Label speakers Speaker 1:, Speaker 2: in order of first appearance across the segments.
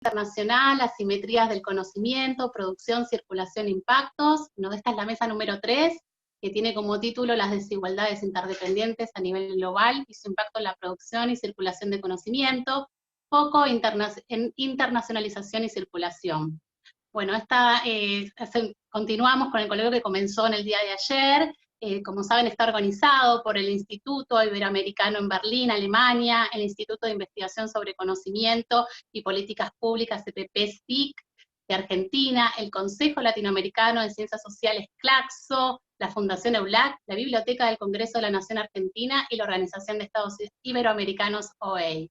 Speaker 1: internacional, asimetrías del conocimiento, producción, circulación, impactos. Bueno, esta es la mesa número 3, que tiene como título las desigualdades interdependientes a nivel global y su impacto en la producción y circulación de conocimiento, foco en internacionalización y circulación. Bueno, continuamos con el coloquio que comenzó en el día de ayer. Como saben, está organizado por el Instituto Iberoamericano en Berlín, Alemania, el Instituto de Investigación sobre Conocimiento y Políticas Públicas, CPP-SIC, de Argentina, el Consejo Latinoamericano de Ciencias Sociales, CLACSO, la Fundación EULAC, la Biblioteca del Congreso de la Nación Argentina y la Organización de Estados Iberoamericanos, OEI.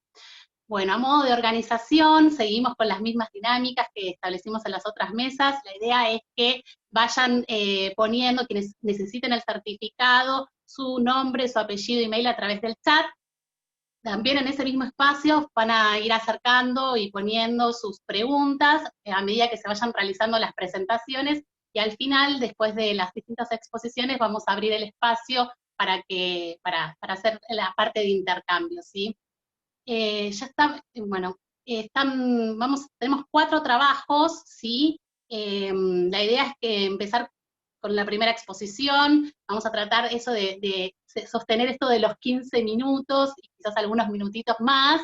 Speaker 1: Bueno, a modo de organización, seguimos con las mismas dinámicas que establecimos en las otras mesas. La idea es que vayan poniendo, quienes necesiten el certificado, su nombre, su apellido, email a través del chat. También en ese mismo espacio van a ir acercando y poniendo sus preguntas a medida que se vayan realizando las presentaciones, y al final, después de las distintas exposiciones, vamos a abrir el espacio para hacer la parte de intercambio, ¿sí? Ya está, bueno, tenemos 4 trabajos, ¿sí? La idea es que empezar con la primera exposición, vamos a tratar eso de sostener esto de los 15 minutos, y quizás algunos minutitos más,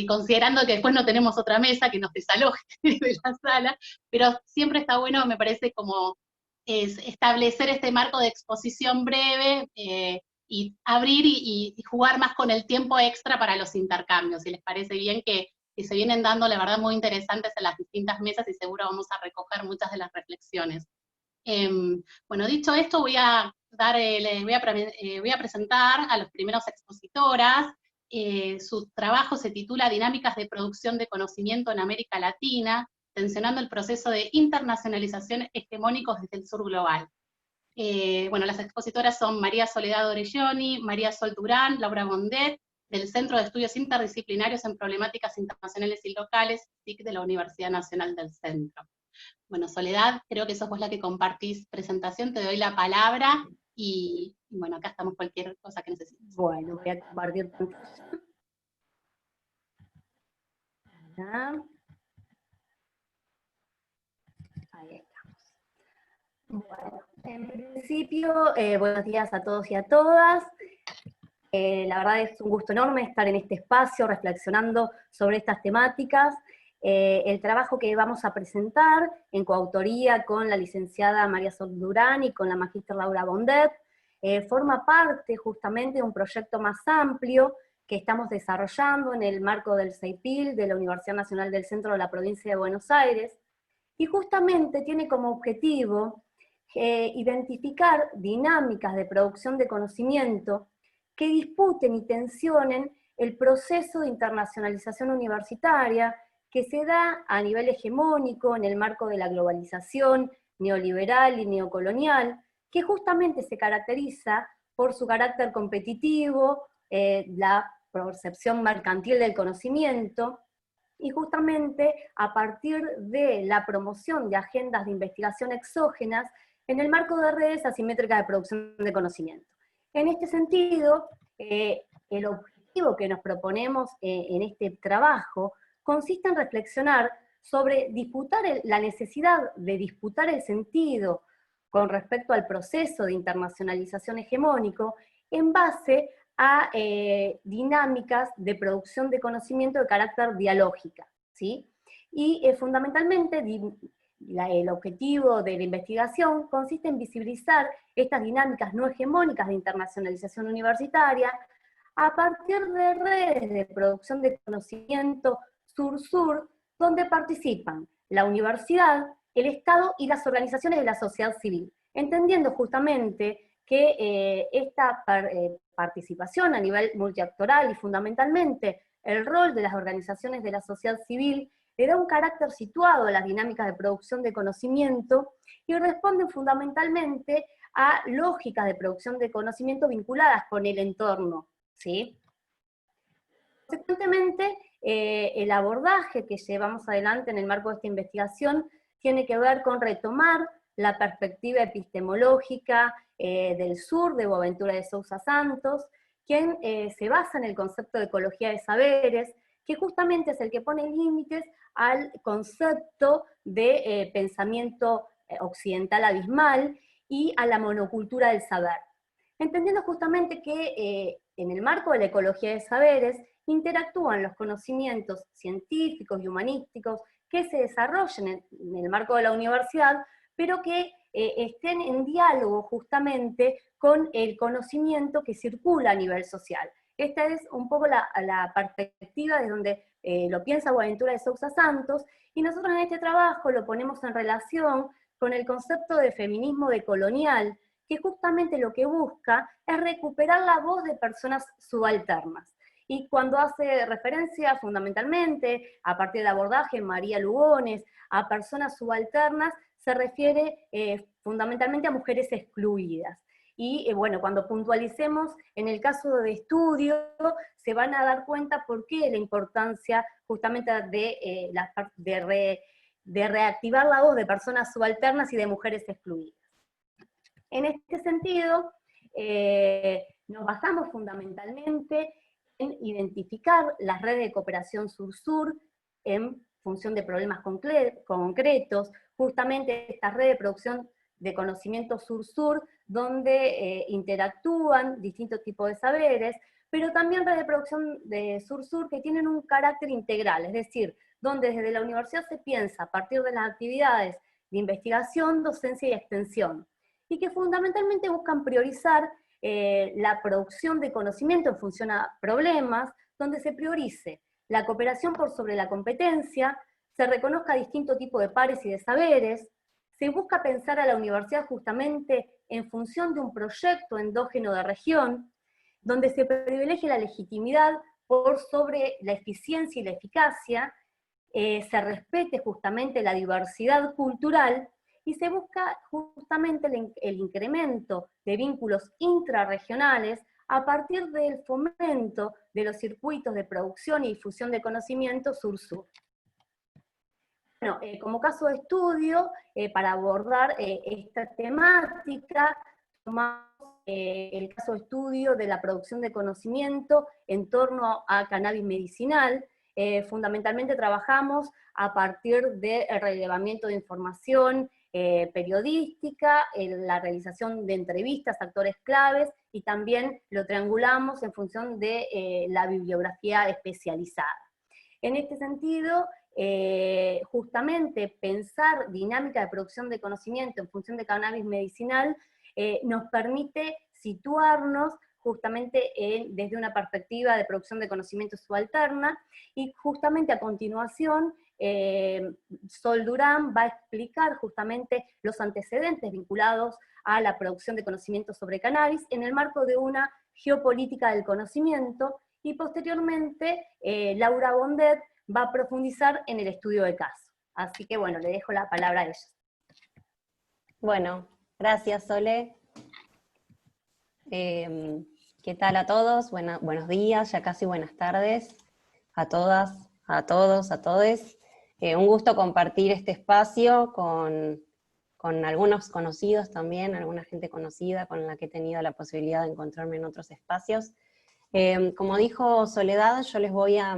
Speaker 1: considerando que después no tenemos otra mesa que nos desaloje de la sala, pero siempre está bueno, me parece, como establecer este marco de exposición breve, y abrir y jugar más con el tiempo extra para los intercambios, si les parece bien, que se vienen dando, la verdad, muy interesantes en las distintas mesas, y seguro vamos a recoger muchas de las reflexiones. Bueno, dicho esto, voy a presentar a las primeras expositoras. Su trabajo se titula Dinámicas de producción de conocimiento en América Latina, tensionando el proceso de internacionalización hegemónicos desde el sur global. Bueno, las expositoras son María Soledad Orelloni, María Sol Durán, Laura Bondet, del Centro de Estudios Interdisciplinarios en Problemáticas Internacionales y Locales, SIC, de la Universidad Nacional del Centro. Bueno, Soledad, creo que sos vos la que compartís presentación, te doy la palabra, y bueno, acá estamos cualquier cosa que necesites.
Speaker 2: Bueno, voy a compartir pantalla. Ahí estamos. Bueno, en principio, buenos días a todos y a todas. La verdad es un gusto enorme estar en este espacio reflexionando sobre estas temáticas. El trabajo que vamos a presentar en coautoría con la licenciada María Sol Durán y con la magíster Laura Bondet, forma parte justamente de un proyecto más amplio que estamos desarrollando en el marco del CEIPIL de la Universidad Nacional del Centro de la Provincia de Buenos Aires, y justamente tiene como objetivo identificar dinámicas de producción de conocimiento que disputen y tensionen el proceso de internacionalización universitaria que se da a nivel hegemónico en el marco de la globalización neoliberal y neocolonial, que justamente se caracteriza por su carácter competitivo, la percepción mercantil del conocimiento, y justamente a partir de la promoción de agendas de investigación exógenas en el marco de redes asimétricas de producción de conocimiento. En este sentido, el objetivo que nos proponemos en este trabajo consiste en reflexionar sobre la necesidad de disputar el sentido con respecto al proceso de internacionalización hegemónico en base a dinámicas de producción de conocimiento de carácter dialógica, ¿sí? Y fundamentalmente el objetivo de la investigación consiste en visibilizar estas dinámicas no hegemónicas de internacionalización universitaria a partir de redes de producción de conocimiento sur-sur, donde participan la universidad, el Estado y las organizaciones de la sociedad civil, entendiendo justamente que esta participación a nivel multiactoral y fundamentalmente el rol de las organizaciones de la sociedad civil le da un carácter situado a las dinámicas de producción de conocimiento y responden fundamentalmente a lógicas de producción de conocimiento vinculadas con el entorno, ¿sí? Consecuentemente, el abordaje que llevamos adelante en el marco de esta investigación tiene que ver con retomar la perspectiva epistemológica del sur de Boaventura de Sousa Santos, quien se basa en el concepto de ecología de saberes, que justamente es el que pone límites al concepto de pensamiento occidental abismal y a la monocultura del saber. Entendiendo justamente que en el marco de la ecología de saberes interactúan los conocimientos científicos y humanísticos que se desarrollen en el marco de la universidad, pero que estén en diálogo justamente con el conocimiento que circula a nivel social. Esta es un poco la perspectiva de donde lo piensa Boaventura de Sousa Santos, y nosotros en este trabajo lo ponemos en relación con el concepto de feminismo decolonial, que justamente lo que busca es recuperar la voz de personas subalternas. Y cuando hace referencia fundamentalmente, a partir del abordaje de María Lugones, a personas subalternas, se refiere fundamentalmente a mujeres excluidas. Y bueno, cuando puntualicemos en el caso de estudio, se van a dar cuenta por qué la importancia justamente de reactivar la voz de personas subalternas y de mujeres excluidas. En este sentido, nos basamos fundamentalmente en identificar las redes de cooperación sur-sur en función de problemas concretos, justamente esta red de producción de conocimiento sur-sur, donde interactúan distintos tipos de saberes, pero también redes de producción de sur-sur que tienen un carácter integral, es decir, donde desde la universidad se piensa a partir de las actividades de investigación, docencia y extensión, y que fundamentalmente buscan priorizar la producción de conocimiento en función a problemas, donde se priorice la cooperación por sobre la competencia, se reconozca distinto tipo de pares y de saberes, se busca pensar a la universidad justamente en función de un proyecto endógeno de región, donde se privilegie la legitimidad por sobre la eficiencia y la eficacia, se respete justamente la diversidad cultural, y se busca justamente el incremento de vínculos intrarregionales a partir del fomento de los circuitos de producción y difusión de conocimiento sur-sur. Bueno, como caso de estudio, para abordar esta temática, tomamos el caso de estudio de la producción de conocimiento en torno a cannabis medicinal. Fundamentalmente trabajamos a partir del relevamiento de información periodística, la realización de entrevistas a actores claves, y también lo triangulamos en función de la bibliografía especializada. En este sentido, justamente pensar dinámica de producción de conocimiento en función de cannabis medicinal nos permite situarnos justamente desde una perspectiva de producción de conocimiento subalterna, y justamente a continuación Sol Durán va a explicar justamente los antecedentes vinculados a la producción de conocimiento sobre cannabis en el marco de una geopolítica del conocimiento, y posteriormente Laura Bondet va a profundizar en el estudio de caso. Así que bueno, le dejo la palabra a ellos.
Speaker 3: Bueno, gracias Sole. ¿Qué tal a todos? Buenos días, ya casi buenas tardes a todas, a todos, a todes. Un gusto compartir este espacio con algunos conocidos también, alguna gente conocida con la que he tenido la posibilidad de encontrarme en otros espacios. Como dijo Soledad, yo les voy a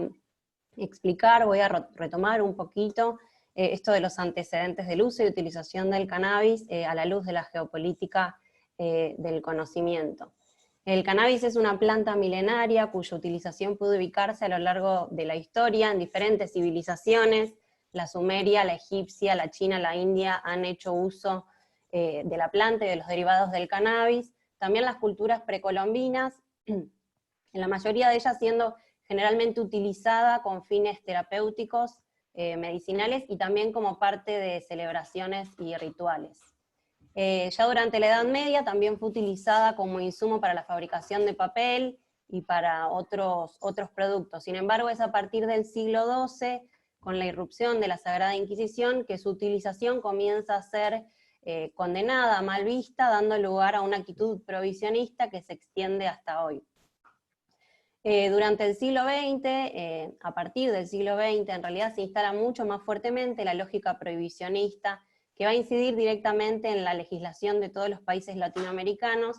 Speaker 3: explicar, voy a retomar un poquito esto de los antecedentes del uso y utilización del cannabis a la luz de la geopolítica del conocimiento. El cannabis es una planta milenaria cuya utilización pudo ubicarse a lo largo de la historia en diferentes civilizaciones. La sumeria, la egipcia, la china, la india han hecho uso de la planta y de los derivados del cannabis. También las culturas precolombinas, en la mayoría de ellas siendo generalmente utilizada con fines terapéuticos, medicinales, y también como parte de celebraciones y rituales. Ya durante la Edad Media también fue utilizada como insumo para la fabricación de papel y para otros productos. Sin embargo, es a partir del siglo XII, con la irrupción de la Sagrada Inquisición, que su utilización comienza a ser condenada, mal vista, dando lugar a una actitud prohibicionista que se extiende hasta hoy. Durante el siglo XX, a partir del siglo XX, en realidad se instala mucho más fuertemente la lógica prohibicionista, que va a incidir directamente en la legislación de todos los países latinoamericanos,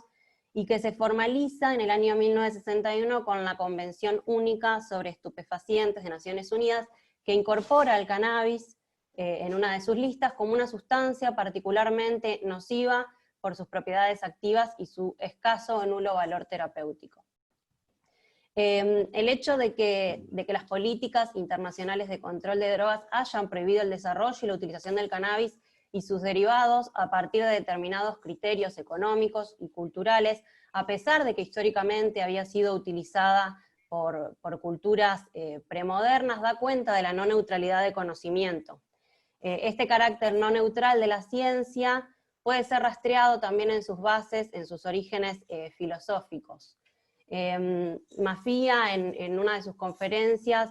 Speaker 3: y que se formaliza en el año 1961 con la Convención Única sobre Estupefacientes de Naciones Unidas, que incorpora el cannabis en una de sus listas como una sustancia particularmente nociva por sus propiedades activas y su escaso o nulo valor terapéutico. El hecho de que las políticas internacionales de control de drogas hayan prohibido el desarrollo y la utilización del cannabis y sus derivados a partir de determinados criterios económicos y culturales, a pesar de que históricamente había sido utilizada por culturas premodernas, da cuenta de la no neutralidad de conocimiento. Este carácter no neutral de la ciencia puede ser rastreado también en sus bases, en sus orígenes filosóficos. Maffia, en una de sus conferencias,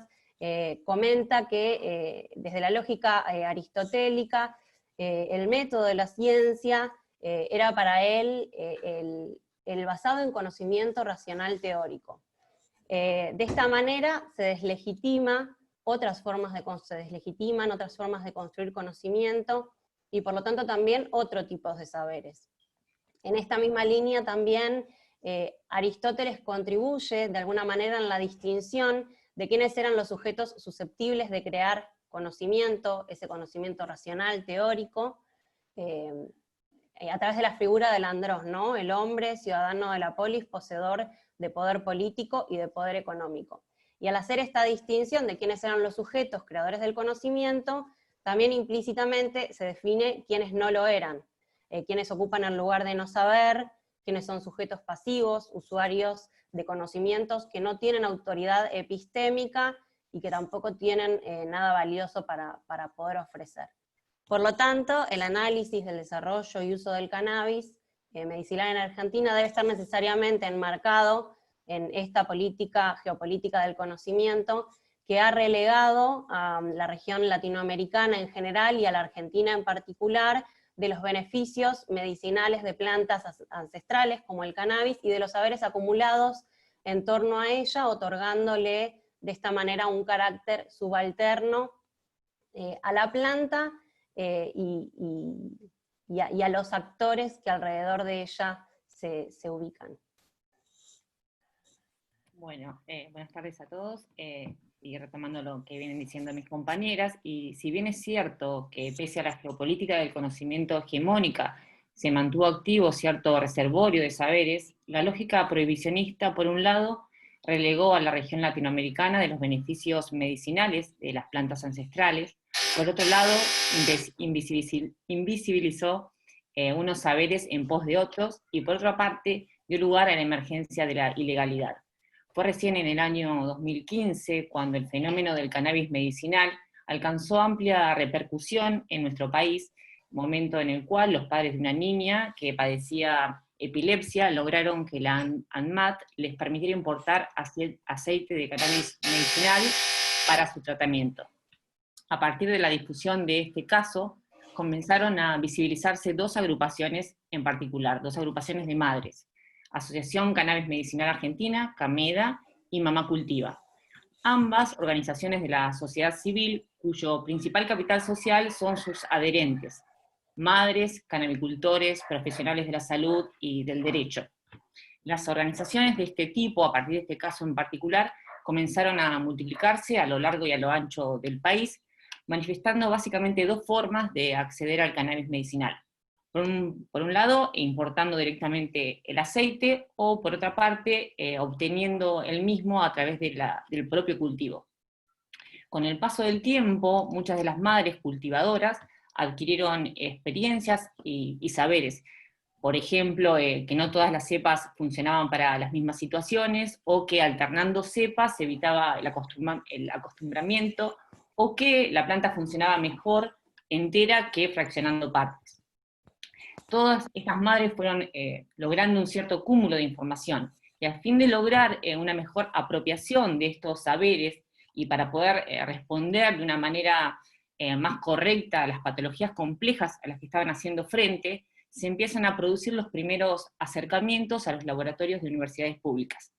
Speaker 3: comenta que desde la lógica aristotélica, el método de la ciencia era para él el basado en conocimiento racional teórico. De esta manera se deslegitiman otras formas de construir conocimiento, y por lo tanto también otro tipo de saberes. En esta misma línea también Aristóteles contribuye de alguna manera en la distinción de quiénes eran los sujetos susceptibles de crear conocimiento, ese conocimiento racional, teórico, a través de la figura del andros, ¿no? El hombre, ciudadano de la polis, poseedor de poder político y de poder económico. Y al hacer esta distinción de quiénes eran los sujetos creadores del conocimiento, también implícitamente se define quiénes no lo eran, quiénes ocupan el lugar de no saber, quiénes son sujetos pasivos, usuarios de conocimientos que no tienen autoridad epistémica y que tampoco tienen nada valioso para poder ofrecer. Por lo tanto, el análisis del desarrollo y uso del cannabis medicinal en Argentina debe estar necesariamente enmarcado en esta política geopolítica del conocimiento que ha relegado a la región latinoamericana en general y a la Argentina en particular de los beneficios medicinales de plantas ancestrales como el cannabis y de los saberes acumulados en torno a ella, otorgándole de esta manera un carácter subalterno a la planta y a los actores que alrededor de ella se ubican.
Speaker 4: Bueno, buenas tardes a todos, y retomando lo que vienen diciendo mis compañeras, y si bien es cierto que pese a la geopolítica del conocimiento hegemónica se mantuvo activo cierto reservorio de saberes, la lógica prohibicionista, por un lado, relegó a la región latinoamericana de los beneficios medicinales de las plantas ancestrales, por otro lado, invisibilizó unos saberes en pos de otros, y por otra parte, dio lugar a la emergencia de la ilegalidad. Fue recién en el año 2015 cuando el fenómeno del cannabis medicinal alcanzó amplia repercusión en nuestro país, momento en el cual los padres de una niña que padecía epilepsia lograron que la ANMAT les permitiera importar aceite de cannabis medicinal para su tratamiento. A partir de la difusión de este caso, comenzaron a visibilizarse dos agrupaciones en particular, dos agrupaciones de madres: Asociación Cannabis Medicinal Argentina, CAMEDA, y Mamá Cultiva. Ambas organizaciones de la sociedad civil, cuyo principal capital social son sus adherentes, madres, cannabicultores, profesionales de la salud y del derecho. Las organizaciones de este tipo, a partir de este caso en particular, comenzaron a multiplicarse a lo largo y a lo ancho del país, manifestando básicamente dos formas de acceder al cannabis medicinal. Por un lado, importando directamente el aceite, o por otra parte, obteniendo el mismo a través del propio cultivo. Con el paso del tiempo, muchas de las madres cultivadoras adquirieron experiencias y saberes. Por ejemplo, que no todas las cepas funcionaban para las mismas situaciones, o que alternando cepas se evitaba el acostumbramiento, o que la planta funcionaba mejor entera que fraccionando partes. Todas estas madres fueron logrando un cierto cúmulo de información, y a fin de lograr una mejor apropiación de estos saberes, y para poder responder de una manera más correcta a las patologías complejas a las que estaban haciendo frente, se empiezan a producir los primeros acercamientos a los laboratorios de universidades públicas.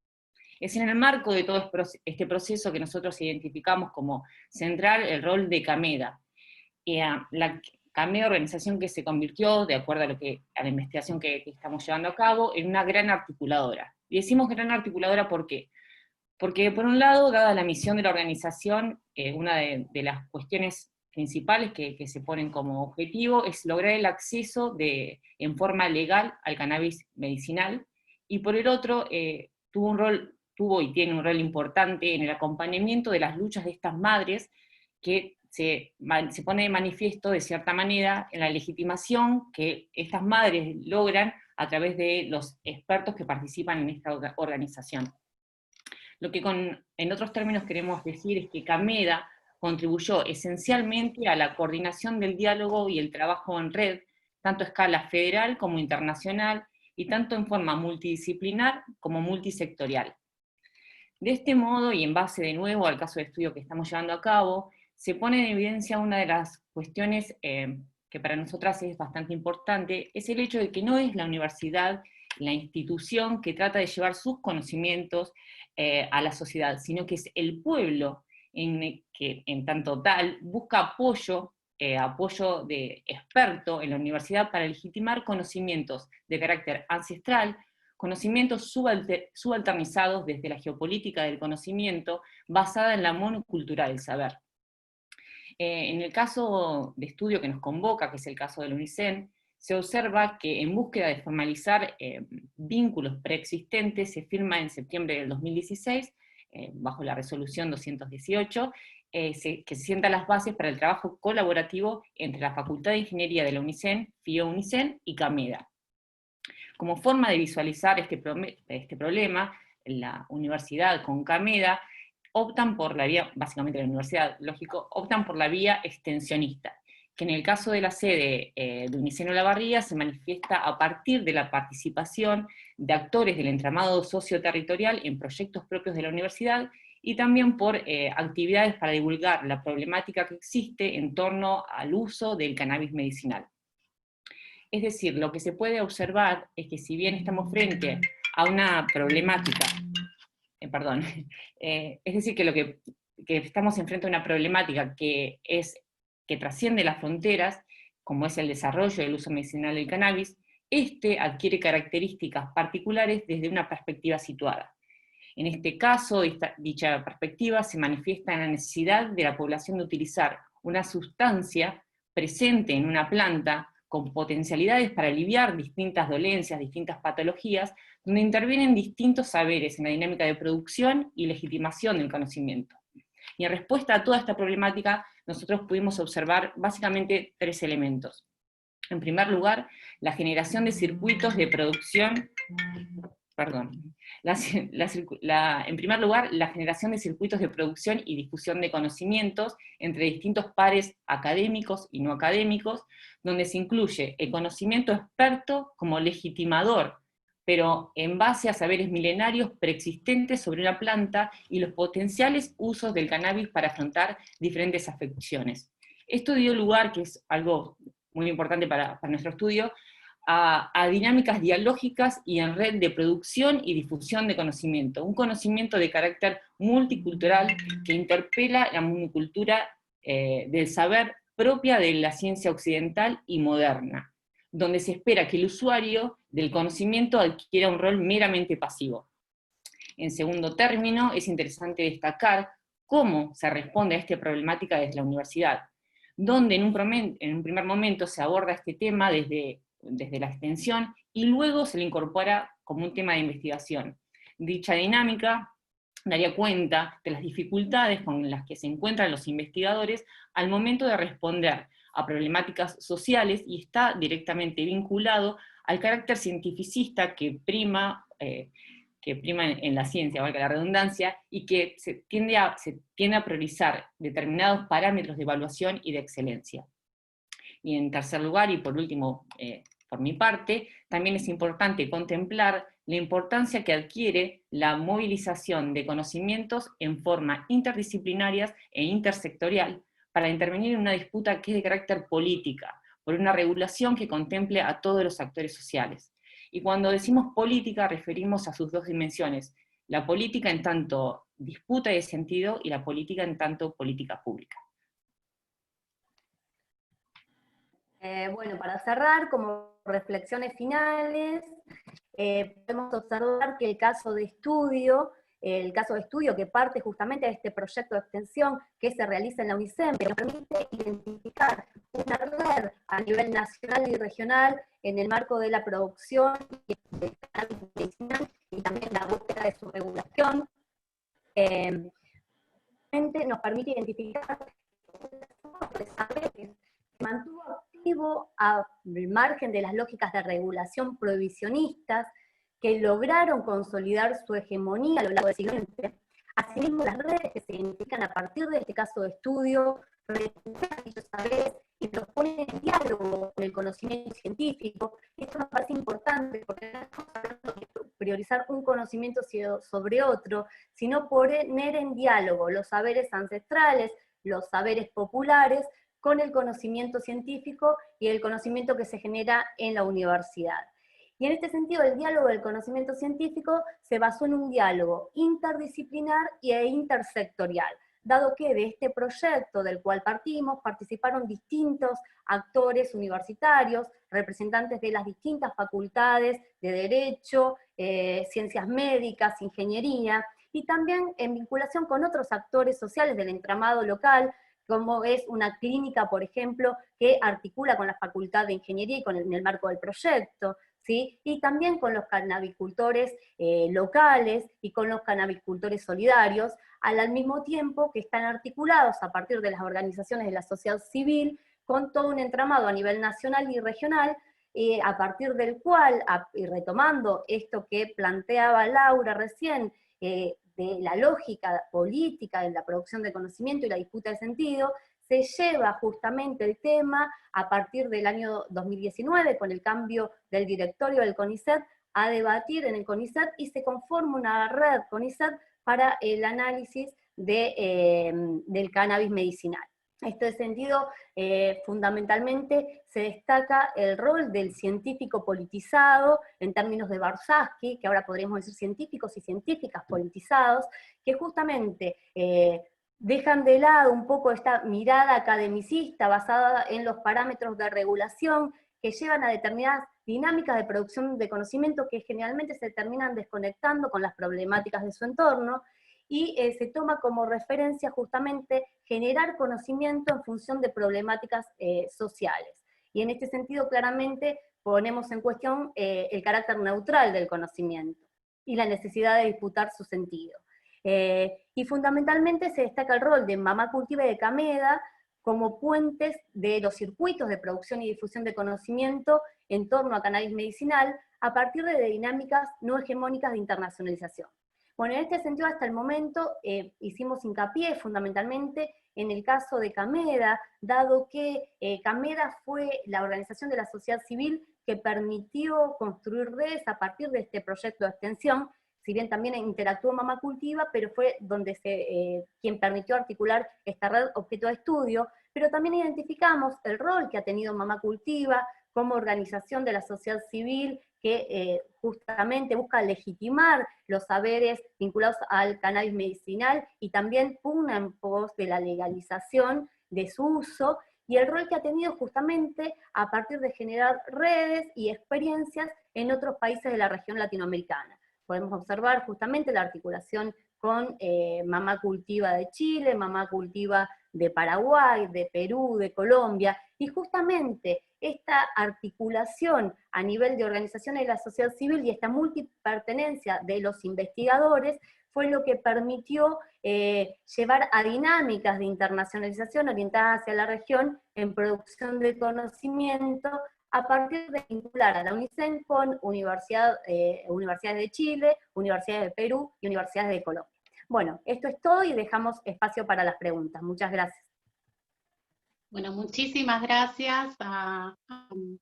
Speaker 4: Es en el marco de todo este proceso que nosotros identificamos como central el rol de CAMEDA. CAMEDA, organización que se convirtió, de acuerdo a la investigación que estamos llevando a cabo, en una gran articuladora. Y decimos gran articuladora ¿por qué? Porque por un lado, dada la misión de la organización, una de las cuestiones principales que se ponen como objetivo es lograr el acceso en forma legal al cannabis medicinal, y por el otro, tuvo y tiene un rol importante en el acompañamiento de las luchas de estas madres, que se pone de manifiesto, de cierta manera, en la legitimación que estas madres logran a través de los expertos que participan en esta organización. Lo que en otros términos queremos decir es que CAMEDA contribuyó esencialmente a la coordinación del diálogo y el trabajo en red, tanto a escala federal como internacional, y tanto en forma multidisciplinar como multisectorial. De este modo, y en base de nuevo al caso de estudio que estamos llevando a cabo, se pone en evidencia una de las cuestiones que para nosotras es bastante importante, es el hecho de que no es la universidad la institución que trata de llevar sus conocimientos a la sociedad, sino que es el pueblo que en tanto tal busca apoyo de experto en la universidad para legitimar conocimientos de carácter ancestral, conocimientos subalternizados desde la geopolítica del conocimiento basada en la monocultura del saber. En el caso de estudio que nos convoca, que es el caso del UNICEN, se observa que en búsqueda de formalizar vínculos preexistentes se firma en septiembre del 2016, bajo la resolución 218, que se sientan las bases para el trabajo colaborativo entre la Facultad de Ingeniería de la UNICEN, FIO-UNICEN y CAMEDA. Como forma de visualizar este problema, la universidad con CAMEDA optan por la vía, básicamente la universidad, lógico, optan por la vía extensionista, que en el caso de la sede de UNICEN Olavarría se manifiesta a partir de la participación de actores del entramado socioterritorial en proyectos propios de la universidad, y también por actividades para divulgar la problemática que existe en torno al uso del cannabis medicinal. Es decir, lo que se puede observar es que si bien estamos frente a una problemática, es decir, que estamos enfrente a una problemática que trasciende las fronteras, como es el desarrollo del uso medicinal del cannabis, adquiere características particulares desde una perspectiva situada. En este caso, dicha perspectiva se manifiesta en la necesidad de la población de utilizar una sustancia presente en una planta con potencialidades para aliviar distintas dolencias, distintas patologías, donde intervienen distintos saberes en la dinámica de producción y legitimación del conocimiento. Y en respuesta a toda esta problemática, nosotros pudimos observar básicamente tres elementos. En primer lugar, la generación de circuitos de producción, en primer lugar, la generación de circuitos de producción y difusión de conocimientos entre distintos pares académicos y no académicos, donde se incluye el conocimiento experto como legitimador, pero en base a saberes milenarios preexistentes sobre una planta y los potenciales usos del cannabis para afrontar diferentes afecciones. Esto dio lugar, que es algo muy importante para nuestro estudio, a dinámicas dialógicas y en red de producción y difusión de conocimiento, un conocimiento de carácter multicultural que interpela la monocultura del saber propia de la ciencia occidental y moderna, donde se espera que el usuario del conocimiento adquiera un rol meramente pasivo. En segundo término, es interesante destacar cómo se responde a esta problemática desde la universidad, donde en un primer momento se aborda este tema desde la extensión, y luego se le incorpora como un tema de investigación. Dicha dinámica daría cuenta de las dificultades con las que se encuentran los investigadores al momento de responder a problemáticas sociales, y está directamente vinculado al carácter cientificista que prima en la ciencia, valga la redundancia, y que se tiende a priorizar determinados parámetros de evaluación y de excelencia. Y en tercer lugar, y por último, por mi parte, también es importante contemplar la importancia que adquiere la movilización de conocimientos en forma interdisciplinaria e intersectorial para intervenir en una disputa que es de carácter política, por una regulación que contemple a todos los actores sociales. Y cuando decimos política, referimos a sus dos dimensiones: la política en tanto disputa de sentido y la política en tanto política pública.
Speaker 2: Bueno, para cerrar, como reflexiones finales, podemos observar que el caso de estudio que parte justamente de este proyecto de extensión que se realiza en la UNICEN, que nos permite identificar una red a nivel nacional y regional en el marco de la producción de cannabis medicinal y también la búsqueda de su regulación, nos permite identificar saberes que mantuvo activo al margen de las lógicas de regulación prohibicionistas que lograron consolidar su hegemonía a lo largo del siglo XX. Asimismo, las redes que se identifican a partir de este caso de estudio recuperan dichos saberes y los ponen en diálogo con el conocimiento científico. Esto me parece importante porque no estamos hablando de priorizar un conocimiento sobre otro, sino poner en diálogo los saberes ancestrales, los saberes populares, con el conocimiento científico y el conocimiento que se genera en la universidad. Y en este sentido, el diálogo del conocimiento científico se basó en un diálogo interdisciplinar e intersectorial, dado que de este proyecto del cual partimos participaron distintos actores universitarios, representantes de las distintas facultades de Derecho, Ciencias Médicas, Ingeniería, y también en vinculación con otros actores sociales del entramado local, como es una clínica, por ejemplo, que articula con la Facultad de Ingeniería y en el marco del proyecto, ¿sí? Y también con los canabicultores locales y con los canabicultores solidarios, al mismo tiempo que están articulados a partir de las organizaciones de la sociedad civil, con todo un entramado a nivel nacional y regional, a partir del cual, y retomando esto que planteaba Laura recién, de la lógica política de la producción de conocimiento y la disputa de sentido, se lleva justamente el tema a partir del año 2019, con el cambio del directorio del CONICET, a debatir en el CONICET y se conforma una red CONICET para el análisis del cannabis medicinal. En este sentido, fundamentalmente se destaca el rol del científico politizado, en términos de Warshawski, que ahora podríamos decir científicos y científicas politizados, que justamente dejan de lado un poco esta mirada academicista basada en los parámetros de regulación que llevan a determinadas dinámicas de producción de conocimiento que generalmente se terminan desconectando con las problemáticas de su entorno, y se toma como referencia justamente generar conocimiento en función de problemáticas sociales. Y en este sentido claramente ponemos en cuestión el carácter neutral del conocimiento y la necesidad de disputar su sentido. Y fundamentalmente se destaca el rol de Mamá Cultiva y de Cameda como puentes de los circuitos de producción y difusión de conocimiento en torno a cannabis medicinal a partir de dinámicas no hegemónicas de internacionalización. Bueno, en este sentido, hasta el momento hicimos hincapié fundamentalmente en el caso de Cameda, dado que Cameda fue la organización de la sociedad civil que permitió construir redes a partir de este proyecto de extensión, si bien también interactuó Mamá Cultiva, pero fue donde quien permitió articular esta red objeto de estudio, pero también identificamos el rol que ha tenido Mamá Cultiva como organización de la sociedad civil que justamente busca legitimar los saberes vinculados al cannabis medicinal y también pugna en pos de la legalización de su uso, y el rol que ha tenido justamente a partir de generar redes y experiencias en otros países de la región latinoamericana. Podemos observar justamente la articulación con Mamá Cultiva de Chile, Mamá Cultiva de Paraguay, de Perú, de Colombia, y justamente esta articulación a nivel de organizaciones de la sociedad civil y esta multipertenencia de los investigadores fue lo que permitió llevar a dinámicas de internacionalización orientadas hacia la región en producción de conocimiento a partir de vincular a la UNICEN con universidades de Chile, universidades de Perú y universidades de Colombia. Bueno, esto es todo y dejamos espacio para las preguntas. Muchas gracias.
Speaker 1: Bueno, muchísimas gracias a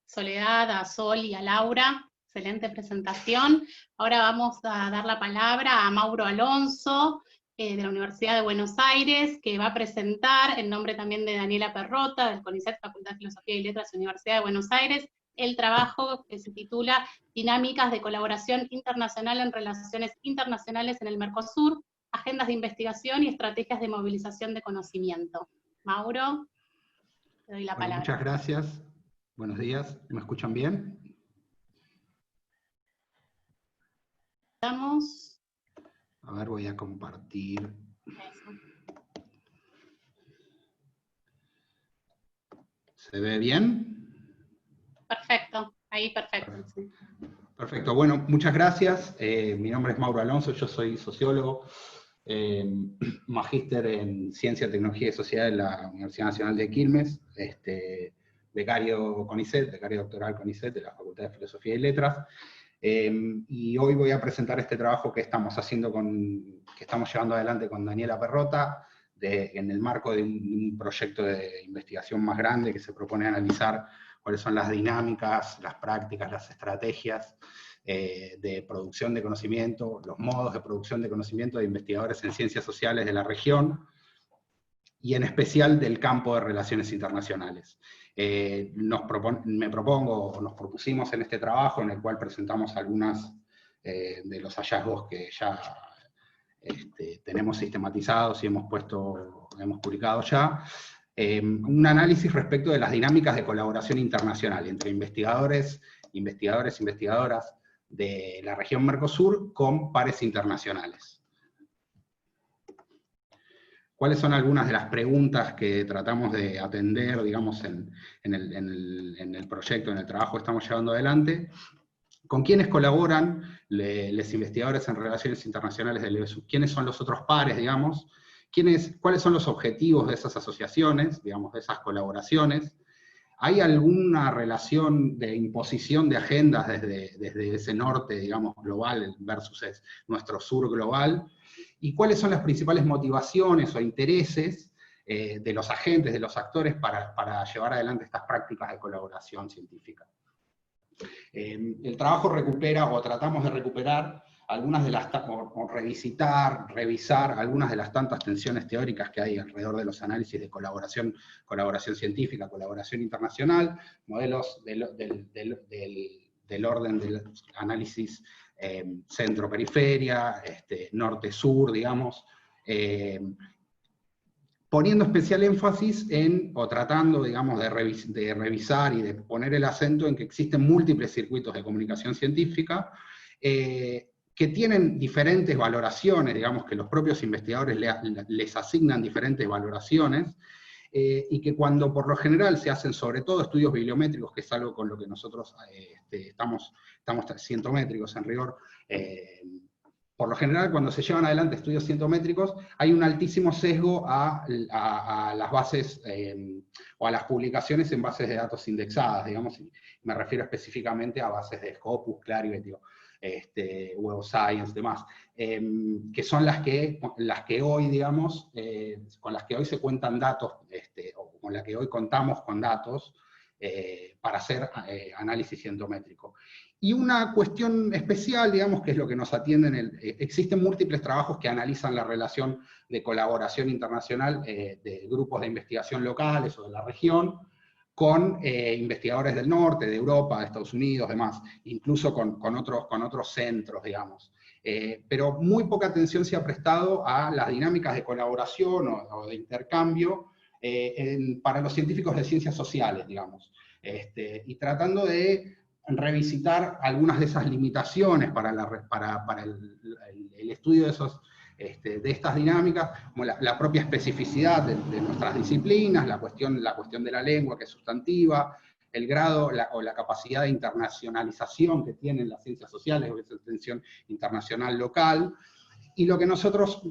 Speaker 1: Soledad, a Sol y a Laura. Excelente presentación. Ahora vamos a dar la palabra a Mauro Alonso, de la Universidad de Buenos Aires, que va a presentar, en nombre también de Daniela Perrota, del CONICET, Facultad de Filosofía y Letras, Universidad de Buenos Aires, el trabajo que se titula Dinámicas de Colaboración Internacional en Relaciones Internacionales en el Mercosur, Agendas de Investigación y Estrategias de Movilización de Conocimiento. Mauro, te doy la palabra.
Speaker 5: Muchas gracias. Buenos días, ¿me escuchan bien?
Speaker 1: Estamos.
Speaker 5: A ver, voy a compartir.
Speaker 1: Eso.
Speaker 5: ¿Se ve bien?
Speaker 1: Perfecto, ahí perfecto. Sí.
Speaker 5: Perfecto, bueno, muchas gracias. Mi nombre es Mauro Alonso, yo soy sociólogo, magíster en Ciencia, Tecnología y Sociedad de la Universidad Nacional de Quilmes, becario CONICET, becario doctoral CONICET de la Facultad de Filosofía y Letras, y hoy voy a presentar este trabajo que estamos haciendo que estamos llevando adelante con Daniela Perrota, en el marco de un proyecto de investigación más grande que se propone analizar cuáles son las dinámicas, las prácticas, las estrategias de producción de conocimiento, los modos de producción de conocimiento de investigadores en ciencias sociales de la región, y en especial del campo de relaciones internacionales. Nos propusimos en este trabajo, en el cual presentamos algunas de los hallazgos que ya tenemos sistematizados y hemos publicado ya, un análisis respecto de las dinámicas de colaboración internacional entre investigadores, investigadoras de la región Mercosur con pares internacionales. ¿Cuáles son algunas de las preguntas que tratamos de atender, digamos, en el proyecto, en el trabajo que estamos llevando adelante? ¿Con quiénes colaboran los investigadores en relaciones internacionales del EBSU? ¿Quiénes son los otros pares, digamos? ¿Cuáles son los objetivos de esas asociaciones, digamos, de esas colaboraciones? ¿Hay alguna relación de imposición de agendas desde ese norte, digamos, global versus nuestro sur global? ¿Y cuáles son las principales motivaciones o intereses de los agentes, de los actores para llevar adelante estas prácticas de colaboración científica? El trabajo recupera, o tratamos de recuperar, algunas de las, o revisar algunas de las tantas tensiones teóricas que hay alrededor de los análisis de colaboración científica, colaboración internacional, modelos del orden del análisis centro-periferia, norte-sur, digamos, poniendo especial énfasis o tratando, digamos, de revisar y de poner el acento en que existen múltiples circuitos de comunicación científica, que tienen diferentes valoraciones, digamos, que los propios investigadores les asignan diferentes valoraciones, y que cuando por lo general se hacen sobre todo estudios bibliométricos, que es algo con lo que nosotros estamos cientométricos en rigor, por lo general, cuando se llevan adelante estudios cientométricos, hay un altísimo sesgo a las bases, o a las publicaciones en bases de datos indexadas, digamos, y me refiero específicamente a bases de Scopus, Clarivate, Web of Science, demás, que son las que hoy, digamos, con las que hoy se cuentan datos, o con las que hoy contamos con datos, para hacer análisis cientométrico. Y una cuestión especial, digamos, que es lo que nos atiende existen múltiples trabajos que analizan la relación de colaboración internacional de grupos de investigación locales o de la región, con investigadores del norte, de Europa, de Estados Unidos, demás, incluso con otros centros, digamos. Pero muy poca atención se ha prestado a las dinámicas de colaboración o de intercambio para los científicos de ciencias sociales, digamos, y tratando de revisitar algunas de esas limitaciones para el estudio de estas dinámicas, como la propia especificidad de nuestras disciplinas, la cuestión de la lengua, que es sustantiva, el grado o la capacidad de internacionalización que tienen las ciencias sociales, o esa tensión internacional local, y lo que nosotros,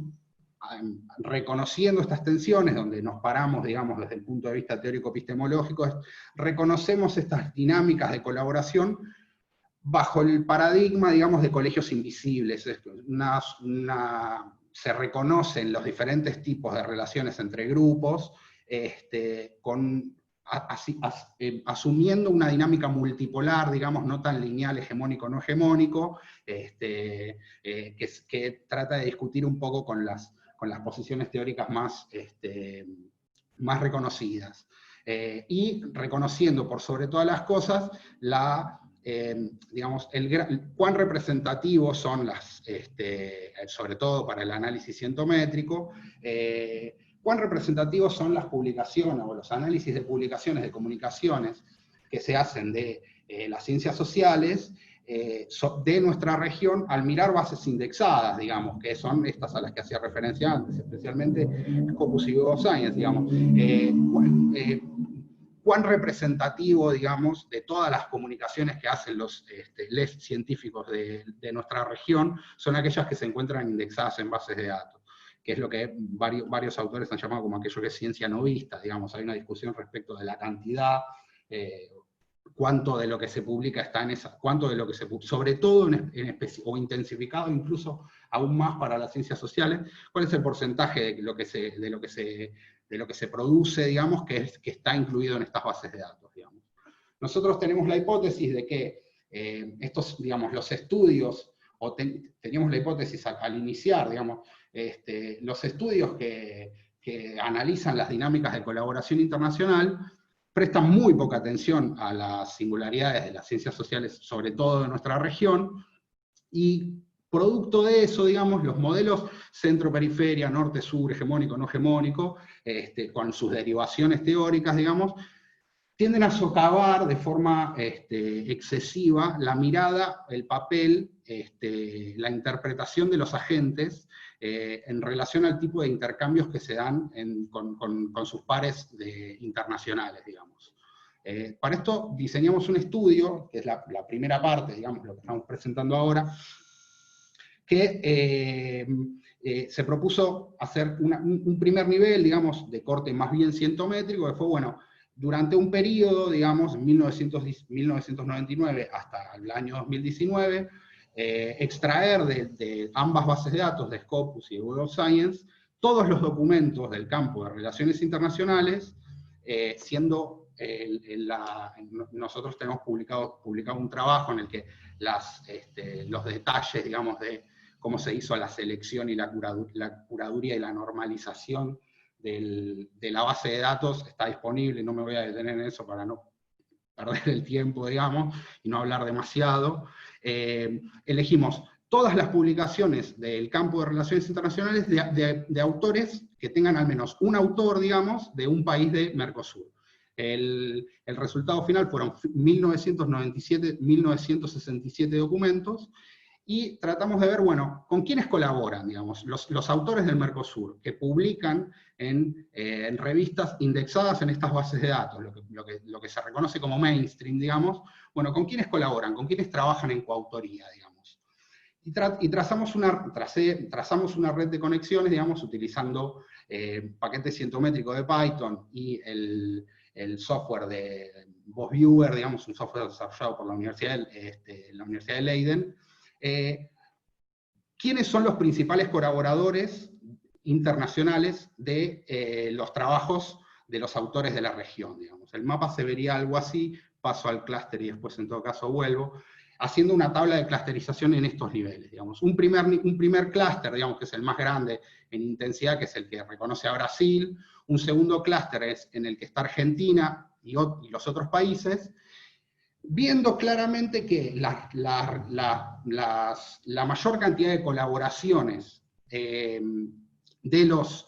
Speaker 5: reconociendo estas tensiones, donde nos paramos, digamos, desde el punto de vista teórico-epistemológico, reconocemos estas dinámicas de colaboración bajo el paradigma, digamos, de colegios invisibles. Se reconocen los diferentes tipos de relaciones entre grupos, asumiendo una dinámica multipolar, digamos, no tan lineal, hegemónico, no hegemónico, que trata de discutir un poco con las posiciones teóricas más reconocidas. Y reconociendo por sobre todas las cosas digamos, cuán representativos son sobre todo para el análisis cientométrico, cuán representativos son las publicaciones o los análisis de publicaciones de comunicaciones que se hacen de las ciencias sociales, de nuestra región, al mirar bases indexadas, digamos, que son estas a las que hacía referencia antes, especialmente Scopus y Web of Science, digamos, cuán representativo, digamos, de todas las comunicaciones que hacen los científicos de nuestra región, son aquellas que se encuentran indexadas en bases de datos, que es lo que varios autores han llamado como aquello que es ciencia no vista, digamos, hay una discusión respecto de la cantidad, cuánto de lo que se publica está en esa, cuánto de lo que se publica, sobre todo o intensificado incluso aún más para las ciencias sociales, cuál es el porcentaje de lo que se produce, digamos, que está incluido en estas bases de datos, digamos. Nosotros tenemos la hipótesis de que estos, digamos, los estudios, teníamos la hipótesis al iniciar, digamos, los estudios que analizan las dinámicas de colaboración internacional, prestan muy poca atención a las singularidades de las ciencias sociales, sobre todo de nuestra región, y producto de eso, digamos, los modelos centro-periferia, norte-sur, hegemónico, no hegemónico, con sus derivaciones teóricas, digamos, tienden a socavar de forma excesiva la mirada, el papel, la interpretación de los agentes en relación al tipo de intercambios que se dan con sus pares internacionales, digamos. Para esto diseñamos un estudio, que es la primera parte, digamos, lo que estamos presentando ahora, que se propuso hacer un primer nivel, digamos, de corte más bien cientométrico, que fue, bueno, durante un periodo, digamos, 1999 hasta el año 2019, extraer de ambas bases de datos, de Scopus y de Web of Science, todos los documentos del campo de relaciones internacionales, siendo nosotros tenemos publicado un trabajo en el que los detalles, digamos, de cómo se hizo la selección y la curaduría y la normalización de la base de datos está disponible, no me voy a detener en eso para no perder el tiempo, digamos, y no hablar demasiado. Elegimos todas las publicaciones del campo de relaciones internacionales de autores que tengan al menos un autor, digamos, de un país de Mercosur. El resultado final fueron 1967 documentos, y tratamos de ver, bueno, con quiénes colaboran, digamos, los autores del Mercosur, que publican en revistas indexadas en estas bases de datos, lo que se reconoce como mainstream, digamos, bueno, con quiénes colaboran, con quiénes trabajan en coautoría, digamos. Y trazamos una red de conexiones, digamos, utilizando paquete cientométrico de Python y el software de VosViewer, digamos, un software desarrollado por la Universidad de Leiden. ¿Quiénes son los principales colaboradores internacionales de los trabajos de los autores de la región, digamos? El mapa se vería algo así, paso al clúster y después en todo caso vuelvo, haciendo una tabla de clusterización en estos niveles, digamos. Un primer clúster, digamos, que es el más grande en intensidad, que es el que reconoce a Brasil. Un segundo clúster es en el que está Argentina y los otros países, viendo claramente que la mayor cantidad de colaboraciones de los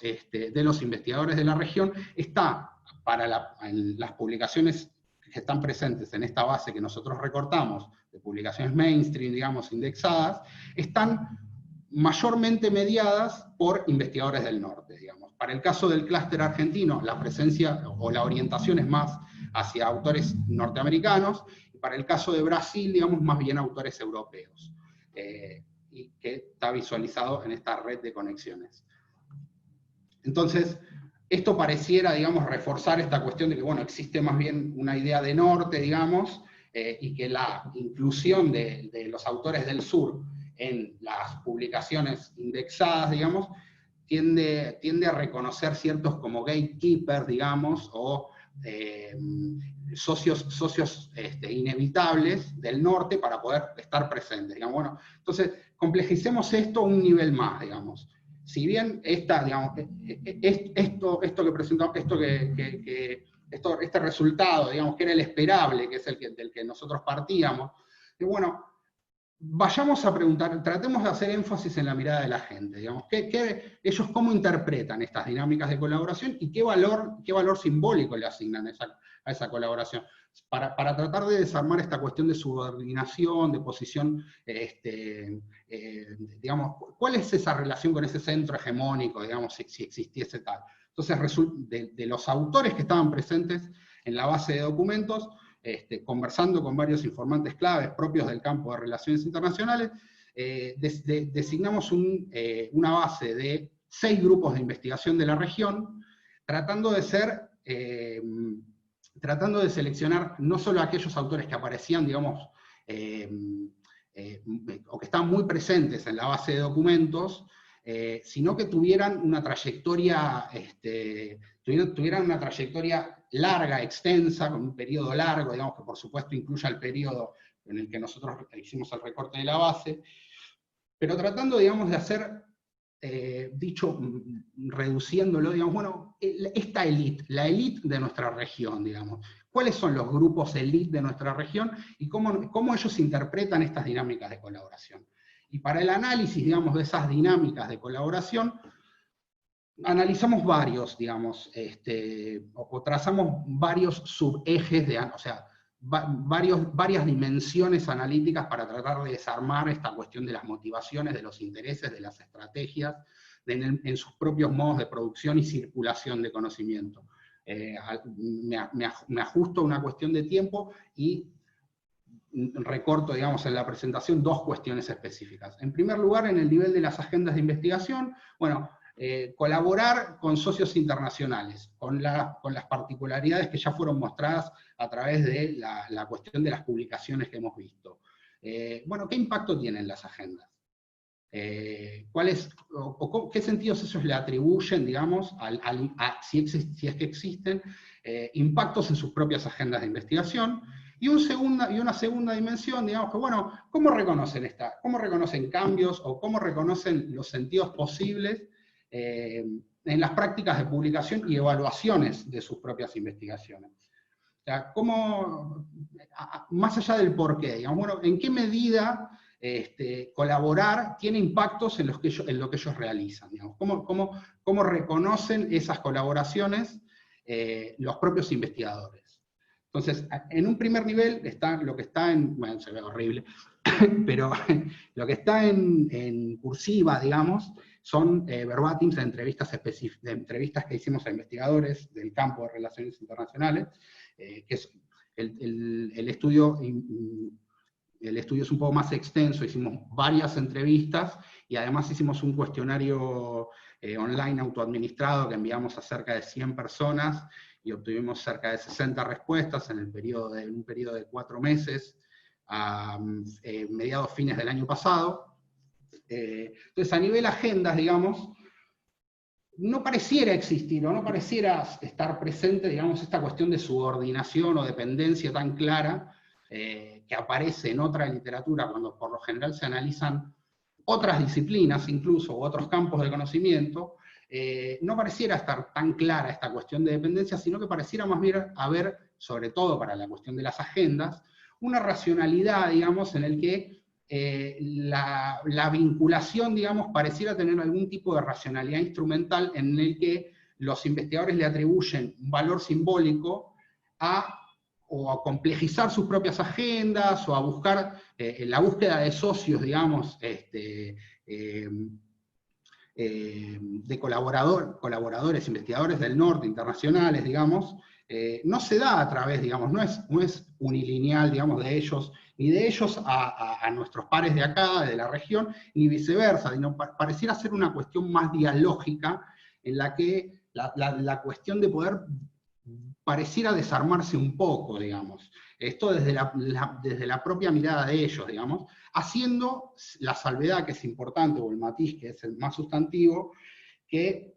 Speaker 5: investigadores de la región está para las publicaciones que están presentes en esta base que nosotros recortamos, de publicaciones mainstream, digamos, indexadas, están mayormente mediadas por investigadores del norte, digamos. Para el caso del clúster argentino, la presencia o la orientación es más hacia autores norteamericanos, y para el caso de Brasil, digamos, más bien autores europeos, y que está visualizado en esta red de conexiones. Entonces, esto pareciera, digamos, reforzar esta cuestión de que, bueno, existe más bien una idea de norte, digamos, y que la inclusión de los autores del sur en las publicaciones indexadas, digamos, tiende a reconocer ciertos como gatekeepers, digamos, o socios inevitables del norte para poder estar presentes, digamos. Bueno, entonces, complejicemos esto a un nivel más, digamos. Si bien digamos, esto que presentamos, este resultado, digamos, que era el esperable, que es del que nosotros partíamos, y bueno, vayamos a preguntar, tratemos de hacer énfasis en la mirada de la gente, digamos, ellos cómo interpretan estas dinámicas de colaboración y qué valor simbólico le asignan a esa colaboración, para tratar de desarmar esta cuestión de subordinación, de posición, digamos, ¿cuál es esa relación con ese centro hegemónico, digamos, si existiese tal? Entonces, de los autores que estaban presentes en la base de documentos, conversando con varios informantes claves propios del campo de relaciones internacionales, designamos una base de 6 grupos de investigación de la región, tratando de seleccionar no solo aquellos autores que aparecían, digamos, o que estaban muy presentes en la base de documentos, sino que tuvieran una trayectoria, larga, extensa, con un periodo largo, digamos, que por supuesto incluya el periodo en el que nosotros hicimos el recorte de la base, pero tratando, digamos, de hacer, reduciéndolo, digamos, bueno, esta élite, la élite de nuestra región, digamos, cuáles son los grupos élite de nuestra región y cómo ellos interpretan estas dinámicas de colaboración. Y para el análisis, digamos, de esas dinámicas de colaboración, analizamos varios, digamos, o trazamos varios subejes, o sea, varias dimensiones analíticas para tratar de desarmar esta cuestión de las motivaciones, de los intereses, de las estrategias, en sus propios modos de producción y circulación de conocimiento. Me ajusto a una cuestión de tiempo y recorto, digamos, en la presentación 2 cuestiones específicas. En primer lugar, en el nivel de las agendas de investigación, bueno, colaborar con socios internacionales, con las particularidades que ya fueron mostradas a través de la cuestión de las publicaciones que hemos visto. Bueno, ¿qué impacto tienen las agendas? ¿Qué sentidos ellos le atribuyen, digamos, si es que existen, impactos en sus propias agendas de investigación? Y una segunda dimensión, digamos, que bueno, ¿cómo reconocen cambios o cómo reconocen los sentidos posibles en las prácticas de publicación y evaluaciones de sus propias investigaciones? O sea, más allá del porqué, digamos, bueno, ¿en qué medida colaborar tiene impactos en lo que ellos realizan? Digamos? ¿Cómo reconocen esas colaboraciones los propios investigadores? Entonces, en un primer nivel está lo que está bueno, se ve horrible, pero lo que está en cursiva, digamos, son verbatims de entrevistas que hicimos a investigadores del campo de relaciones internacionales, que es el estudio es un poco más extenso, hicimos varias entrevistas, y además hicimos un cuestionario online autoadministrado que enviamos a cerca de 100 personas, y obtuvimos cerca de 60 respuestas en un periodo de 4 meses, a mediados fines del año pasado. Entonces, a nivel agendas, digamos, no pareciera existir, o no pareciera estar presente, digamos, esta cuestión de subordinación o dependencia tan clara, que aparece en otra literatura, cuando por lo general se analizan otras disciplinas, incluso, u otros campos de conocimiento. No pareciera estar tan clara esta cuestión de dependencia, sino que pareciera más bien haber, sobre todo para la cuestión de las agendas, una racionalidad, digamos, en el que la vinculación, digamos, pareciera tener algún tipo de racionalidad instrumental, en el que los investigadores le atribuyen un valor simbólico o a complejizar sus propias agendas, o a buscar la búsqueda de socios, digamos, de colaboradores, investigadores del norte, internacionales, digamos, no se da a través, digamos, no es unilineal, digamos, de ellos, ni de ellos a nuestros pares de acá, de la región, ni viceversa, sino pareciera ser una cuestión más dialógica, en la que la cuestión de poder pareciera desarmarse un poco, digamos. Esto desde la propia mirada de ellos, digamos, haciendo la salvedad, que es importante, o el matiz, que es el más sustantivo, que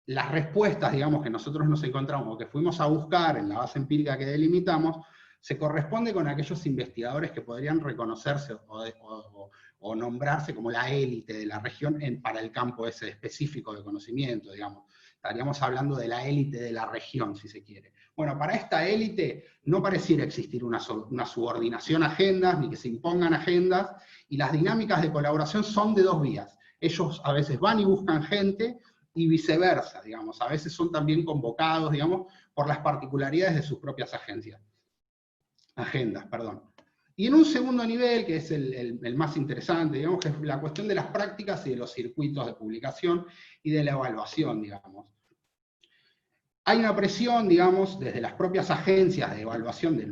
Speaker 5: las respuestas, digamos, que nosotros nos encontramos, o que fuimos a buscar en la base empírica que delimitamos, se corresponde con aquellos investigadores que podrían reconocerse o nombrarse como la élite de la región para el campo ese específico de conocimiento, digamos. estaríamos hablando de la élite de la región, si se quiere. Bueno, para esta élite no pareciera existir una subordinación a agendas, ni que se impongan agendas, y las dinámicas de colaboración son de dos vías. Ellos a veces van y buscan gente, y viceversa, digamos, a veces son también convocados, digamos, por las particularidades de sus propias agendas, perdón. Y en un segundo nivel, que es el más interesante, digamos, que es la cuestión de las prácticas y de los circuitos de publicación y de la evaluación, digamos. Hay una presión, digamos, desde las propias agencias de evaluación de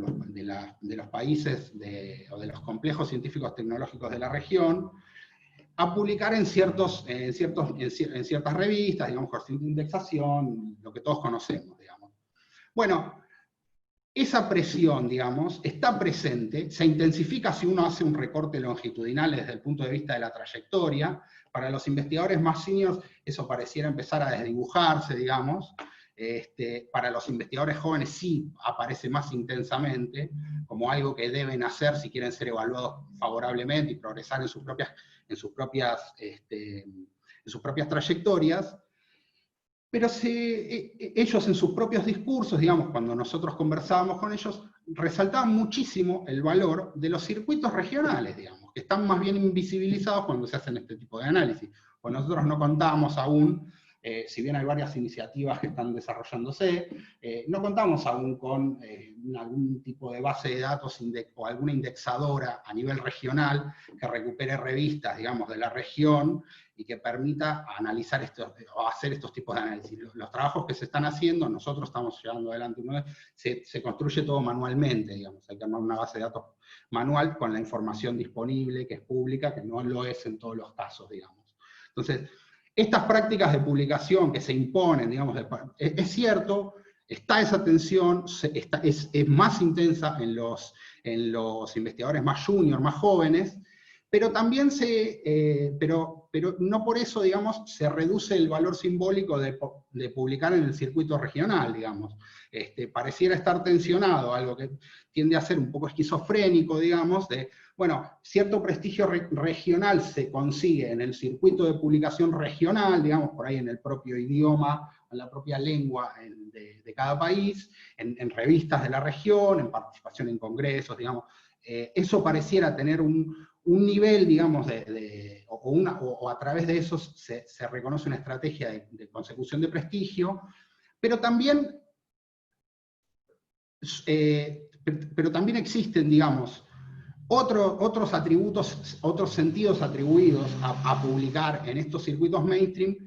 Speaker 5: los países o de los complejos científicos tecnológicos de la región, a publicar en ciertas revistas, digamos, con cierta indexación, lo que todos conocemos, digamos. Bueno, esa presión, digamos, está presente, se intensifica si uno hace un recorte longitudinal desde el punto de vista de la trayectoria. Para los investigadores más seniors eso pareciera empezar a desdibujarse, digamos. Para los investigadores jóvenes sí aparece más intensamente, como algo que deben hacer si quieren ser evaluados favorablemente y progresar en sus propias trayectorias. Pero ellos en sus propios discursos, digamos, cuando nosotros conversábamos con ellos, resaltaban muchísimo el valor de los circuitos regionales, digamos, que están más bien invisibilizados cuando se hacen este tipo de análisis. Pues nosotros no contamos aún, si bien hay varias iniciativas que están desarrollándose, no contamos aún con algún tipo de base de datos o alguna indexadora a nivel regional que recupere revistas, digamos, de la región, y que permita analizar o hacer estos tipos de análisis. Los trabajos que se están haciendo, nosotros estamos llevando adelante se construye todo manualmente, digamos, hay que armar una base de datos manual con la información disponible, que es pública, que no lo es en todos los casos, digamos. Entonces, estas prácticas de publicación que se imponen, digamos, es cierto, está esa tensión, es más intensa en los investigadores más junior, más jóvenes, pero también pero no por eso, digamos, se reduce el valor simbólico de publicar en el circuito regional, digamos. Pareciera estar tensionado, algo que tiende a ser un poco esquizofrénico, digamos, bueno, cierto prestigio regional se consigue en el circuito de publicación regional, digamos, por ahí en el propio idioma, en la propia lengua de cada país, en revistas de la región, en participación en congresos, digamos. Eso pareciera tener un nivel, digamos, o a través de eso se reconoce una estrategia de consecución de prestigio, pero también existen, digamos, otros atributos, otros sentidos atribuidos a publicar en estos circuitos mainstream,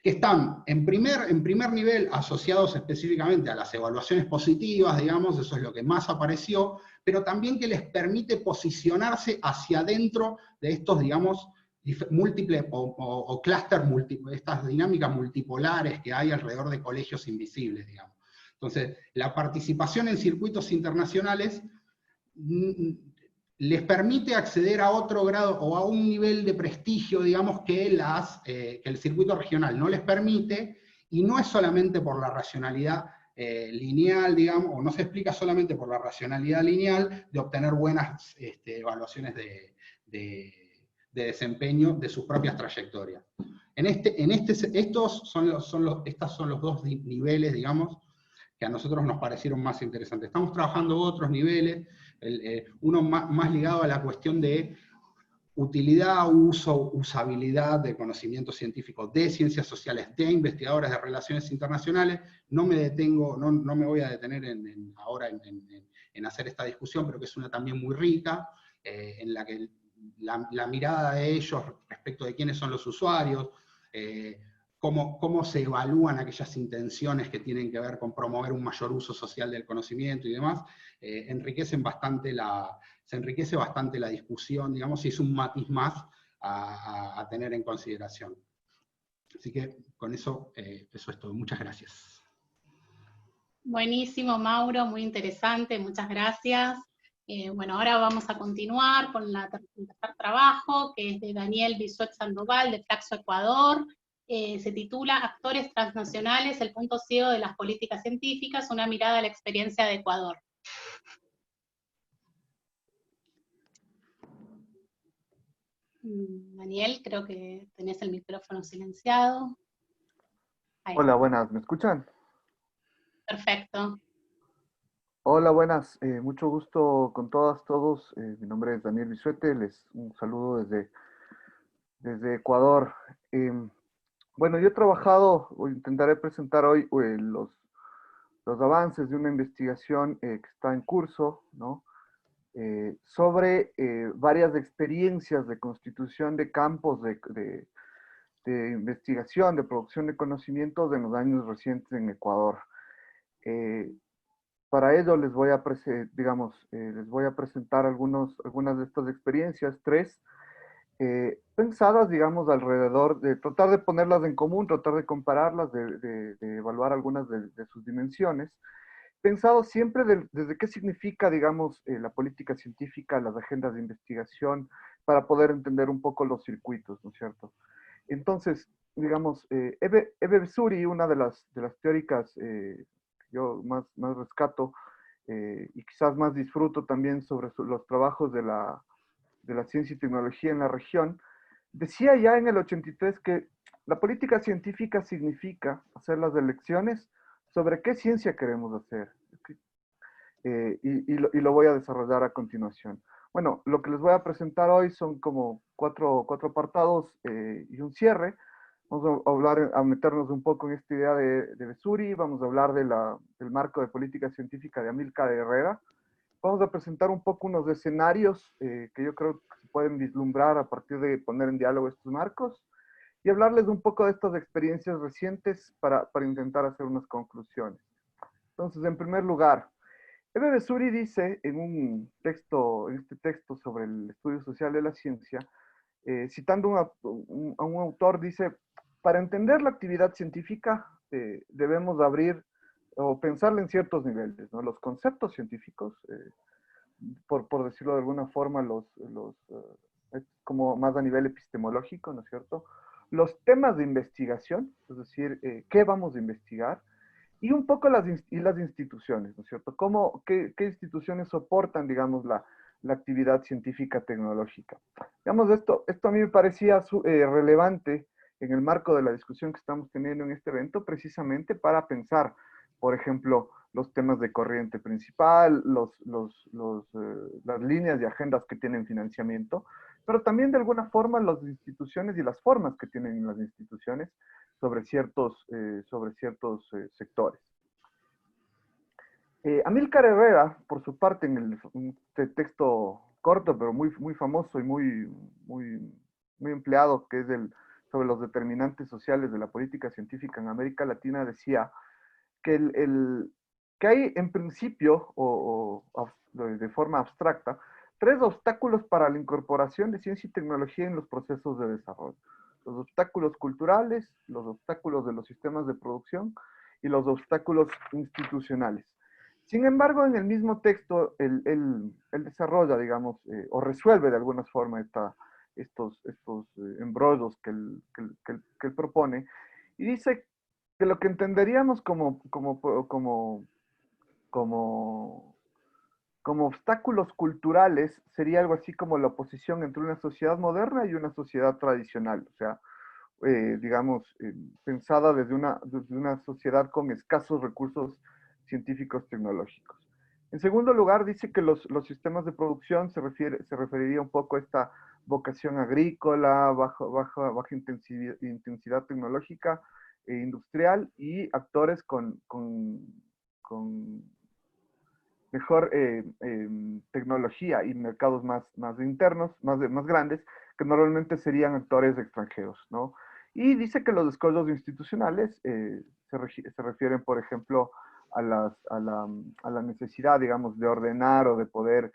Speaker 5: que están en primer nivel asociados específicamente a las evaluaciones positivas, digamos, eso es lo que más apareció, pero también que les permite posicionarse hacia adentro de estos, digamos, múltiples o clúster múltiples, estas dinámicas multipolares que hay alrededor de colegios invisibles, digamos. Entonces, la participación en circuitos internacionales les permite acceder a otro grado o a un nivel de prestigio, digamos, que el circuito regional no les permite, y no es solamente por la racionalidad lineal, digamos, o no se explica solamente por la racionalidad lineal de obtener buenas evaluaciones de desempeño de sus propias trayectorias. Estos son los dos niveles, digamos, que a nosotros nos parecieron más interesantes. Estamos trabajando otros niveles, uno más ligado a la cuestión de utilidad, usabilidad de conocimiento científico de ciencias sociales, de investigadores de relaciones internacionales. No me detengo, no me voy a detener ahora en hacer esta discusión, pero que es una también muy rica, en la que la mirada de ellos respecto de quiénes son los usuarios, cómo se evalúan aquellas intenciones que tienen que ver con promover un mayor uso social del conocimiento y demás, se enriquece bastante la discusión, digamos, y es un matiz más a tener en consideración. Así que con eso, eso es todo. Muchas gracias.
Speaker 1: Buenísimo, Mauro, muy interesante, muchas gracias. Bueno, ahora vamos a continuar con el tercer trabajo, que es de Daniel Bisuet Sandoval, de Flaxo, Ecuador. Se titula Actores transnacionales, el punto ciego de las políticas científicas, una mirada a la experiencia de Ecuador. Daniel, creo que tenés el micrófono silenciado. Ahí
Speaker 6: Hola,
Speaker 1: está.
Speaker 6: buenas, ¿me escuchan?
Speaker 1: Perfecto.
Speaker 6: Hola, buenas, mucho gusto con todas, todos. Mi nombre es Daniel Bisuete, les un saludo desde Ecuador. Bueno, yo he trabajado, o intentaré presentar hoy los avances de una investigación que está en curso, ¿no? Sobre varias experiencias de constitución de campos de investigación, de producción de conocimientos en los años recientes en Ecuador. Eh, Para ello les voy a, les voy a presentar algunas de estas experiencias, tres, pensadas, digamos, alrededor de tratar de ponerlas en común, tratar de compararlas, de evaluar algunas de sus dimensiones, pensado siempre desde qué significa, digamos, la política científica, las agendas de investigación, para poder entender un poco los circuitos, ¿no es cierto? Entonces, digamos, Eve Suri, una de las teóricas que yo más rescato y quizás más disfruto también sobre los trabajos de la ciencia y tecnología en la región, decía ya en el 83 que la política científica significa hacer las elecciones sobre qué ciencia queremos hacer. Y lo voy a desarrollar a continuación. Bueno, lo que les voy a presentar hoy son como cuatro apartados y un cierre. Vamos a hablar, a meternos un poco en esta idea de Vesuri, vamos a hablar del marco de política científica de Amílcar Herrera. Vamos a presentar un poco unos escenarios que yo creo que se pueden vislumbrar a partir de poner en diálogo estos marcos y hablarles un poco de estas experiencias recientes para intentar hacer unas conclusiones. Entonces, en primer lugar, Eve Vesuri dice en este texto sobre el estudio social de la ciencia, citando a un autor, dice, para entender la actividad científica debemos abrir o pensarla en ciertos niveles, ¿no? Los conceptos científicos, por decirlo de alguna forma, como más a nivel epistemológico, ¿no es cierto? Los temas de investigación, es decir, qué vamos a investigar, y un poco las instituciones, ¿no es cierto? ¿Qué instituciones soportan, digamos, la actividad científica tecnológica? Digamos, esto a mí me parecía relevante en el marco de la discusión que estamos teniendo en este evento, precisamente para pensar, por ejemplo, los temas de corriente principal, las líneas y agendas que tienen financiamiento, pero también de alguna forma las instituciones y las formas que tienen las instituciones sobre ciertos sectores. Amílcar Herrera, por su parte, en un texto corto, pero muy famoso y muy empleado, que es sobre los determinantes sociales de la política científica en América Latina, decía que hay en principio, o de forma abstracta, tres obstáculos para la incorporación de ciencia y tecnología en los procesos de desarrollo. Los obstáculos culturales, los obstáculos de los sistemas de producción y los obstáculos institucionales. Sin embargo, en el mismo texto, él desarrolla, digamos, o resuelve de alguna forma estos embrollos que él propone, y dice que lo que entenderíamos como obstáculos culturales sería algo así como la oposición entre una sociedad moderna y una sociedad tradicional, o sea, digamos, pensada desde una sociedad con escasos recursos científicos tecnológicos. En segundo lugar, dice que los sistemas de producción se referiría un poco a esta vocación agrícola, baja intensidad tecnológica e industrial, y actores con mejor tecnología y mercados más internos, más grandes, que normalmente serían actores extranjeros, ¿no? Y dice que los desarrollos institucionales se refieren, por ejemplo, a la necesidad, digamos, de ordenar o de poder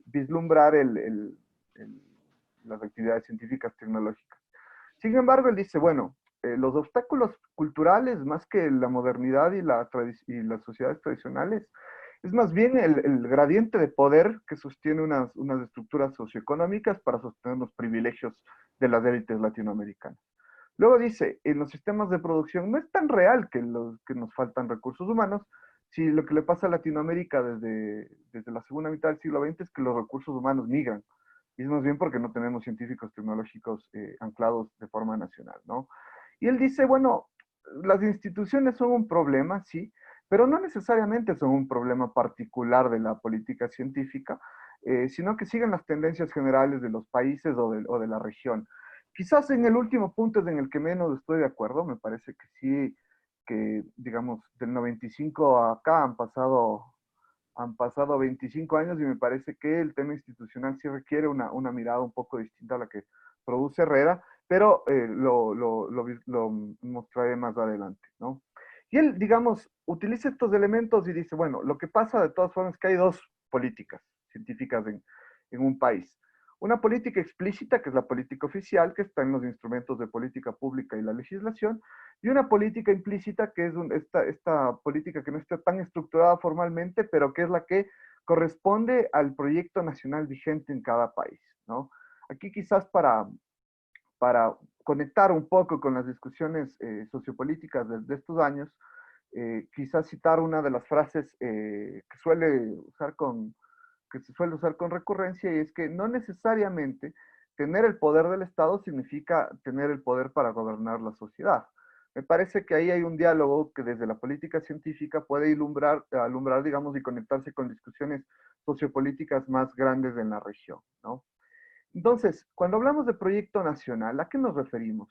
Speaker 6: vislumbrar las actividades científicas tecnológicas. Sin embargo, él dice, bueno, los obstáculos culturales, más que la modernidad y las sociedades tradicionales, es más bien el gradiente de poder que sostiene unas estructuras socioeconómicas para sostener los privilegios de las élites latinoamericanas. Luego dice, en los sistemas de producción no es tan real que nos faltan recursos humanos, si lo que le pasa a Latinoamérica desde la segunda mitad del siglo XX es que los recursos humanos migran. Y es más bien porque no tenemos científicos tecnológicos anclados de forma nacional, ¿no? Y él dice, bueno, las instituciones son un problema, sí, pero no necesariamente son un problema particular de la política científica, sino que siguen las tendencias generales de los países o de la región. Quizás en el último punto es en el que menos estoy de acuerdo, me parece que sí, que digamos, del 95 a acá han pasado 25 años y me parece que el tema institucional sí requiere una mirada un poco distinta a la que produce Herrera, pero lo mostraré más adelante, ¿no? Y él, digamos, utiliza estos elementos y dice, bueno, lo que pasa de todas formas es que hay dos políticas científicas en un país. Una política explícita, que es la política oficial, que está en los instrumentos de política pública y la legislación, y una política implícita, que es esta política que no está tan estructurada formalmente, pero que es la que corresponde al proyecto nacional vigente en cada país, ¿no? Aquí quizás para conectar un poco con las discusiones sociopolíticas de estos años, quizás citar una de las frases que se suele usar con recurrencia, y es que no necesariamente tener el poder del Estado significa tener el poder para gobernar la sociedad. Me parece que ahí hay un diálogo que desde la política científica puede alumbrar, digamos, y conectarse con discusiones sociopolíticas más grandes en la región, ¿no? Entonces, cuando hablamos de proyecto nacional, ¿a qué nos referimos?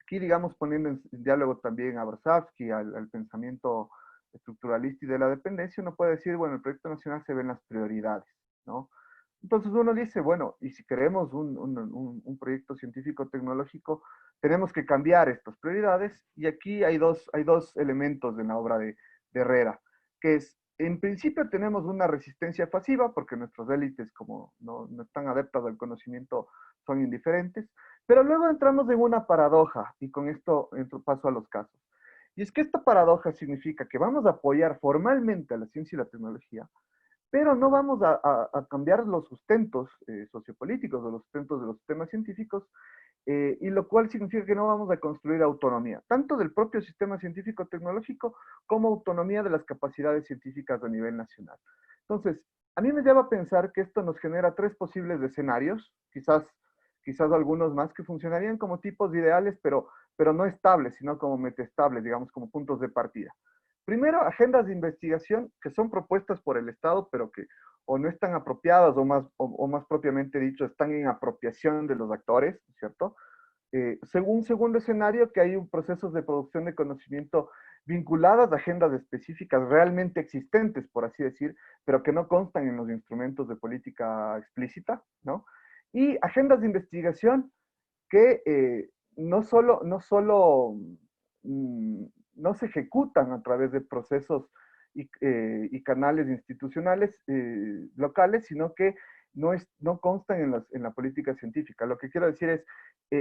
Speaker 6: Aquí, digamos, poniendo en diálogo también a Brzezinski, al pensamiento estructuralista y de la dependencia, uno puede decir, bueno, el proyecto nacional se ven las prioridades, ¿no? Entonces uno dice, bueno, y si queremos un proyecto científico-tecnológico, tenemos que cambiar estas prioridades, y aquí hay dos elementos en la obra de Herrera, que es, en principio tenemos una resistencia pasiva, porque nuestras élites, como no están adeptas al conocimiento, son indiferentes, pero luego entramos en una paradoja, y con esto paso a los casos. Y es que esta paradoja significa que vamos a apoyar formalmente a la ciencia y la tecnología, pero no vamos a cambiar los sustentos sociopolíticos o los sustentos de los sistemas científicos, y lo cual significa que no vamos a construir autonomía, tanto del propio sistema científico-tecnológico como autonomía de las capacidades científicas a nivel nacional. Entonces, a mí me lleva a pensar que esto nos genera tres posibles escenarios, quizás algunos más que funcionarían como tipos ideales, pero no estables, sino como metaestables, digamos, como puntos de partida. Primero, agendas de investigación que son propuestas por el Estado, pero que o no están apropiadas o más propiamente dicho, están en apropiación de los actores, ¿cierto? Según segundo escenario, que hay procesos de producción de conocimiento vinculadas a agendas específicas realmente existentes, por así decir, pero que no constan en los instrumentos de política explícita, ¿no? Y agendas de investigación que no se ejecutan a través de procesos y canales institucionales locales, sino que no constan en la política científica. Lo que quiero decir es,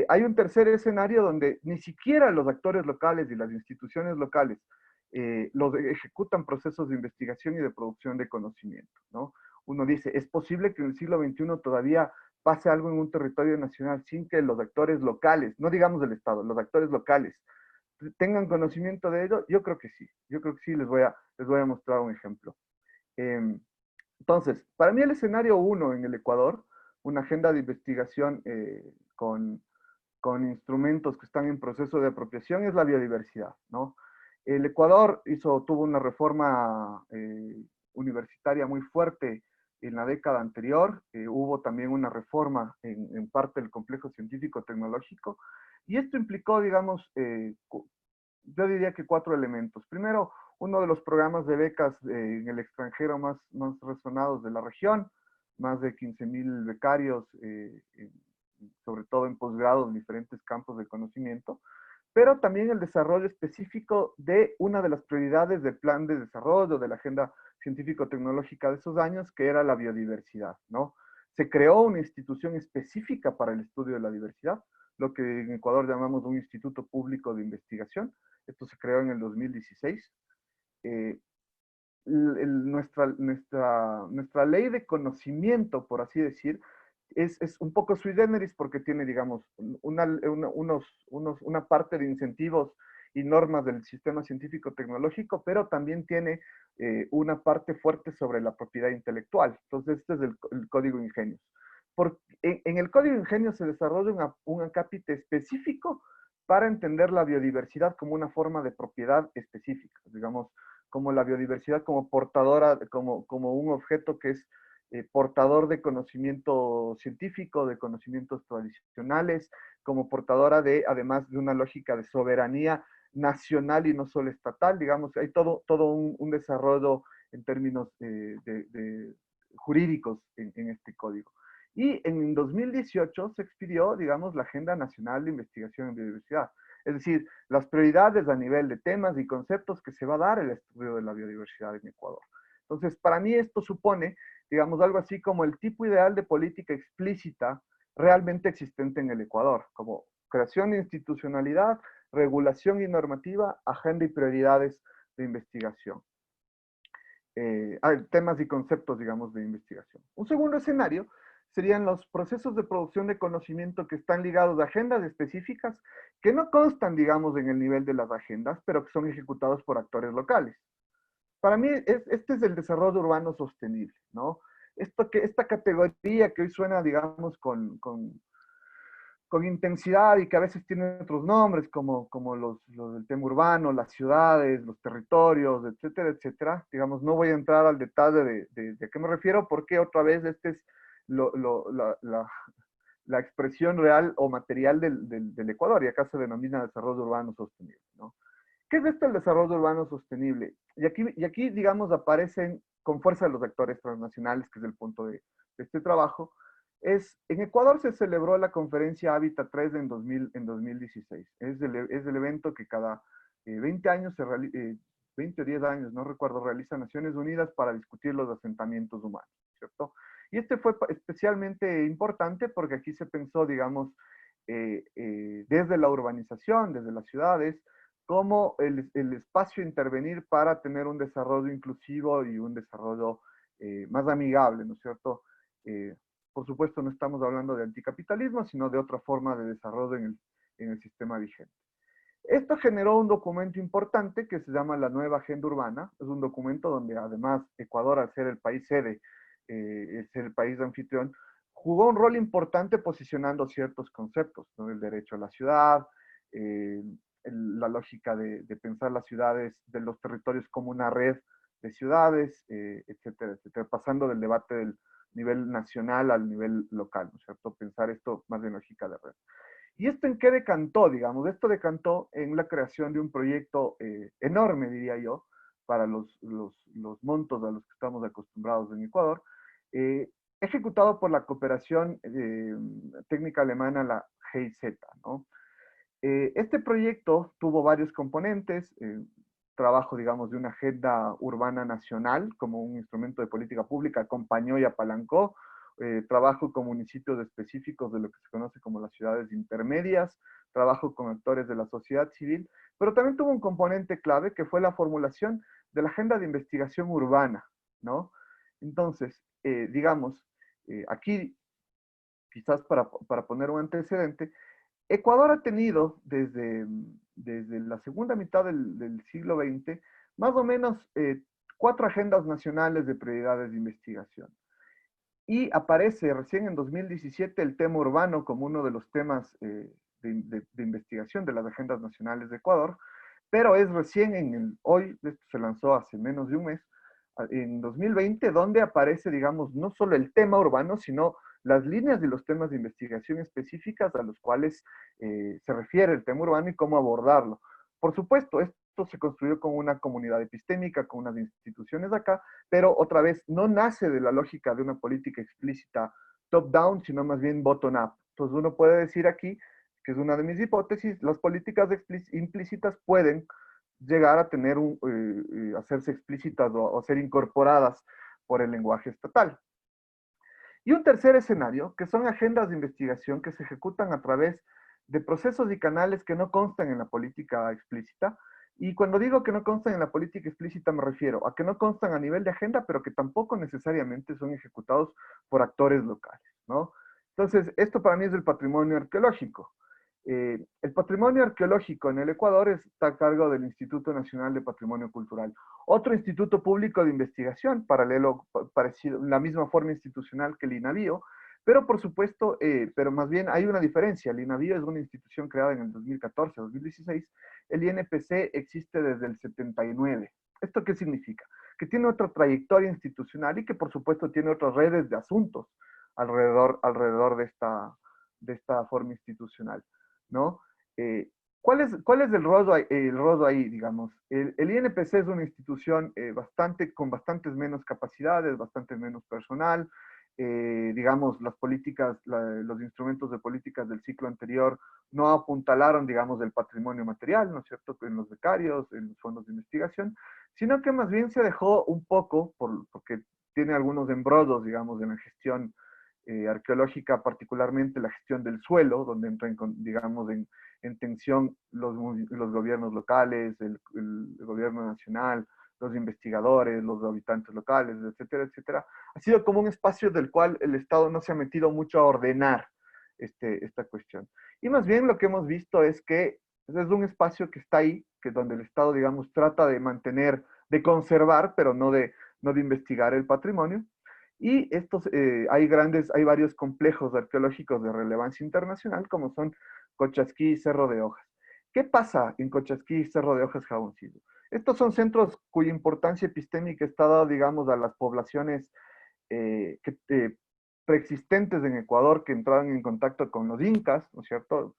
Speaker 6: hay un tercer escenario donde ni siquiera los actores locales y las instituciones locales ejecutan procesos de investigación y de producción de conocimiento, ¿no? Uno dice, ¿es posible que en el siglo XXI todavía pase algo en un territorio nacional sin que los actores locales, no digamos del Estado, los actores locales, tengan conocimiento de ello? Yo creo que sí, les voy a mostrar un ejemplo. Entonces, para mí el escenario 1 en el Ecuador, una agenda de investigación con instrumentos que están en proceso de apropiación, es la biodiversidad, ¿no? El Ecuador tuvo una reforma universitaria muy fuerte en la década anterior, hubo también una reforma en parte del complejo científico-tecnológico, y esto implicó, digamos, yo diría que 4 elementos. Primero, uno de los programas de becas en el extranjero más resonados de la región, más de 15,000 becarios, sobre todo en posgrado en diferentes campos de conocimiento, pero también el desarrollo específico de una de las prioridades del plan de desarrollo de la agenda científico-tecnológica de esos años, que era la biodiversidad, ¿no? Se creó una institución específica para el estudio de la diversidad, lo que en Ecuador llamamos un instituto público de investigación. Esto se creó en el 2016. Nuestra ley de conocimiento, por así decir, es un poco sui generis porque tiene, digamos, una parte de incentivos y normas del sistema científico-tecnológico, pero también tiene una parte fuerte sobre la propiedad intelectual. Entonces, este es el Código Ingenios. En el Código Ingenios se desarrolla un acápite específico para entender la biodiversidad como una forma de propiedad específica, digamos, como la biodiversidad como portadora, como un objeto que es portador de conocimiento científico, de conocimientos tradicionales, como portadora de, además de una lógica de soberanía nacional y no solo estatal, digamos, hay todo un desarrollo en términos jurídicos en este código. Y en 2018 se expidió, digamos, la Agenda Nacional de Investigación en Biodiversidad. Es decir, las prioridades a nivel de temas y conceptos que se va a dar el estudio de la biodiversidad en Ecuador. Entonces, para mí esto supone, digamos, algo así como el tipo ideal de política explícita realmente existente en el Ecuador, como creación de institucionalidad, regulación y normativa, agenda y prioridades de investigación. Temas y conceptos, digamos, de investigación. Un segundo escenario serían los procesos de producción de conocimiento que están ligados a agendas específicas que no constan, digamos, en el nivel de las agendas, pero que son ejecutados por actores locales. Para mí, este es el desarrollo urbano sostenible, ¿no? Esta categoría que hoy suena, digamos, con intensidad y que a veces tiene otros nombres, como los del tema urbano, las ciudades, los territorios, etcétera, etcétera. Digamos, no voy a entrar al detalle de a qué me refiero, porque otra vez este es la expresión real o material del Ecuador, y acá se denomina desarrollo urbano sostenible, ¿no? ¿Qué es esto el desarrollo urbano sostenible? Y aquí, digamos, aparecen con fuerza los actores transnacionales, que es el punto de este trabajo. En Ecuador se celebró la conferencia Hábitat 3 en 2016. Es el evento que cada 20 años, 20 o 10 años, no recuerdo, realiza Naciones Unidas para discutir los asentamientos humanos, ¿cierto? Y este fue especialmente importante porque aquí se pensó, digamos, desde la urbanización, desde las ciudades, cómo el espacio intervenir para tener un desarrollo inclusivo y un desarrollo más amigable, ¿no es cierto? Por supuesto, no estamos hablando de anticapitalismo, sino de otra forma de desarrollo en el sistema vigente. Esto generó un documento importante que se llama la Nueva Agenda Urbana. Es un documento donde además Ecuador, al ser el país sede, ser el país anfitrión, jugó un rol importante posicionando ciertos conceptos, ¿no? El derecho a la ciudad, la lógica de pensar las ciudades, de los territorios como una red de ciudades, etcétera, etcétera, pasando del debate del nivel nacional al nivel local, ¿no es cierto? Pensar esto más de lógica de red. ¿Y esto en qué decantó, digamos? Esto decantó en la creación de un proyecto enorme, diría yo, para los montos a los que estamos acostumbrados en Ecuador, ejecutado por la cooperación técnica alemana, la GIZ, ¿no? Este proyecto tuvo varios componentes, trabajo, digamos, de una agenda urbana nacional como un instrumento de política pública, acompañó y apalancó, trabajo con municipios específicos de lo que se conoce como las ciudades intermedias, trabajo con actores de la sociedad civil, pero también tuvo un componente clave que fue la formulación de la agenda de investigación urbana, ¿no? Entonces, digamos, aquí, quizás para poner un antecedente, Ecuador ha tenido desde la segunda mitad del siglo XX más o menos 4 agendas nacionales de prioridades de investigación. Y aparece recién en 2017 el tema urbano como uno de los temas de investigación de las agendas nacionales de Ecuador, pero es recién hoy, esto se lanzó hace menos de un mes, en 2020, donde aparece, digamos, no solo el tema urbano, sino las líneas de los temas de investigación específicas a los cuales se refiere el tema urbano y cómo abordarlo. Por supuesto, esto se construyó con una comunidad epistémica, con unas instituciones acá, pero otra vez no nace de la lógica de una política explícita top-down, sino más bien bottom-up. Entonces uno puede decir aquí, que es una de mis hipótesis, las políticas implícitas pueden llegar a tener hacerse explícitas o ser incorporadas por el lenguaje estatal. Y un tercer escenario, que son agendas de investigación que se ejecutan a través de procesos y canales que no constan en la política explícita. Y cuando digo que no constan en la política explícita me refiero a que no constan a nivel de agenda, pero que tampoco necesariamente son ejecutados por actores locales, ¿no? Entonces, esto para mí es el patrimonio arqueológico. El patrimonio arqueológico en el Ecuador está a cargo del Instituto Nacional de Patrimonio Cultural. Otro instituto público de investigación, paralelo, parecido, la misma forma institucional que el INAVIO, Pero por supuesto, pero más bien hay una diferencia. El INAVIO es una institución creada en el 2014, 2016. El INPC existe desde el 79. ¿Esto qué significa? Que tiene otra trayectoria institucional y que por supuesto tiene otras redes de asuntos alrededor de esta forma institucional, ¿no? ¿Cuál es el rol ahí, digamos? El INPC es una institución con bastantes menos capacidades, bastante menos personal, digamos, los instrumentos de políticas del ciclo anterior no apuntalaron, digamos, el patrimonio material, ¿no es cierto?, en los becarios, en los fondos de investigación, sino que más bien se dejó un poco, porque tiene algunos embrodos, digamos, en la gestión arqueológica, particularmente la gestión del suelo, donde entran, digamos, en tensión los gobiernos locales, el gobierno nacional, los investigadores, los habitantes locales, etcétera, etcétera. Ha sido como un espacio del cual el Estado no se ha metido mucho a ordenar esta cuestión. Y más bien lo que hemos visto es que es un espacio que está ahí, que es donde el Estado, digamos, trata de mantener, de conservar, pero no de investigar el patrimonio. Y hay varios complejos arqueológicos de relevancia internacional, como son Cochasquí y Cerro de Hojas. ¿Qué pasa en Cochasquí y Cerro de Hojas, Jaboncillo? Estos son centros cuya importancia epistémica está dada, digamos, a las poblaciones preexistentes en Ecuador que entraron en contacto con los incas, ¿no es cierto?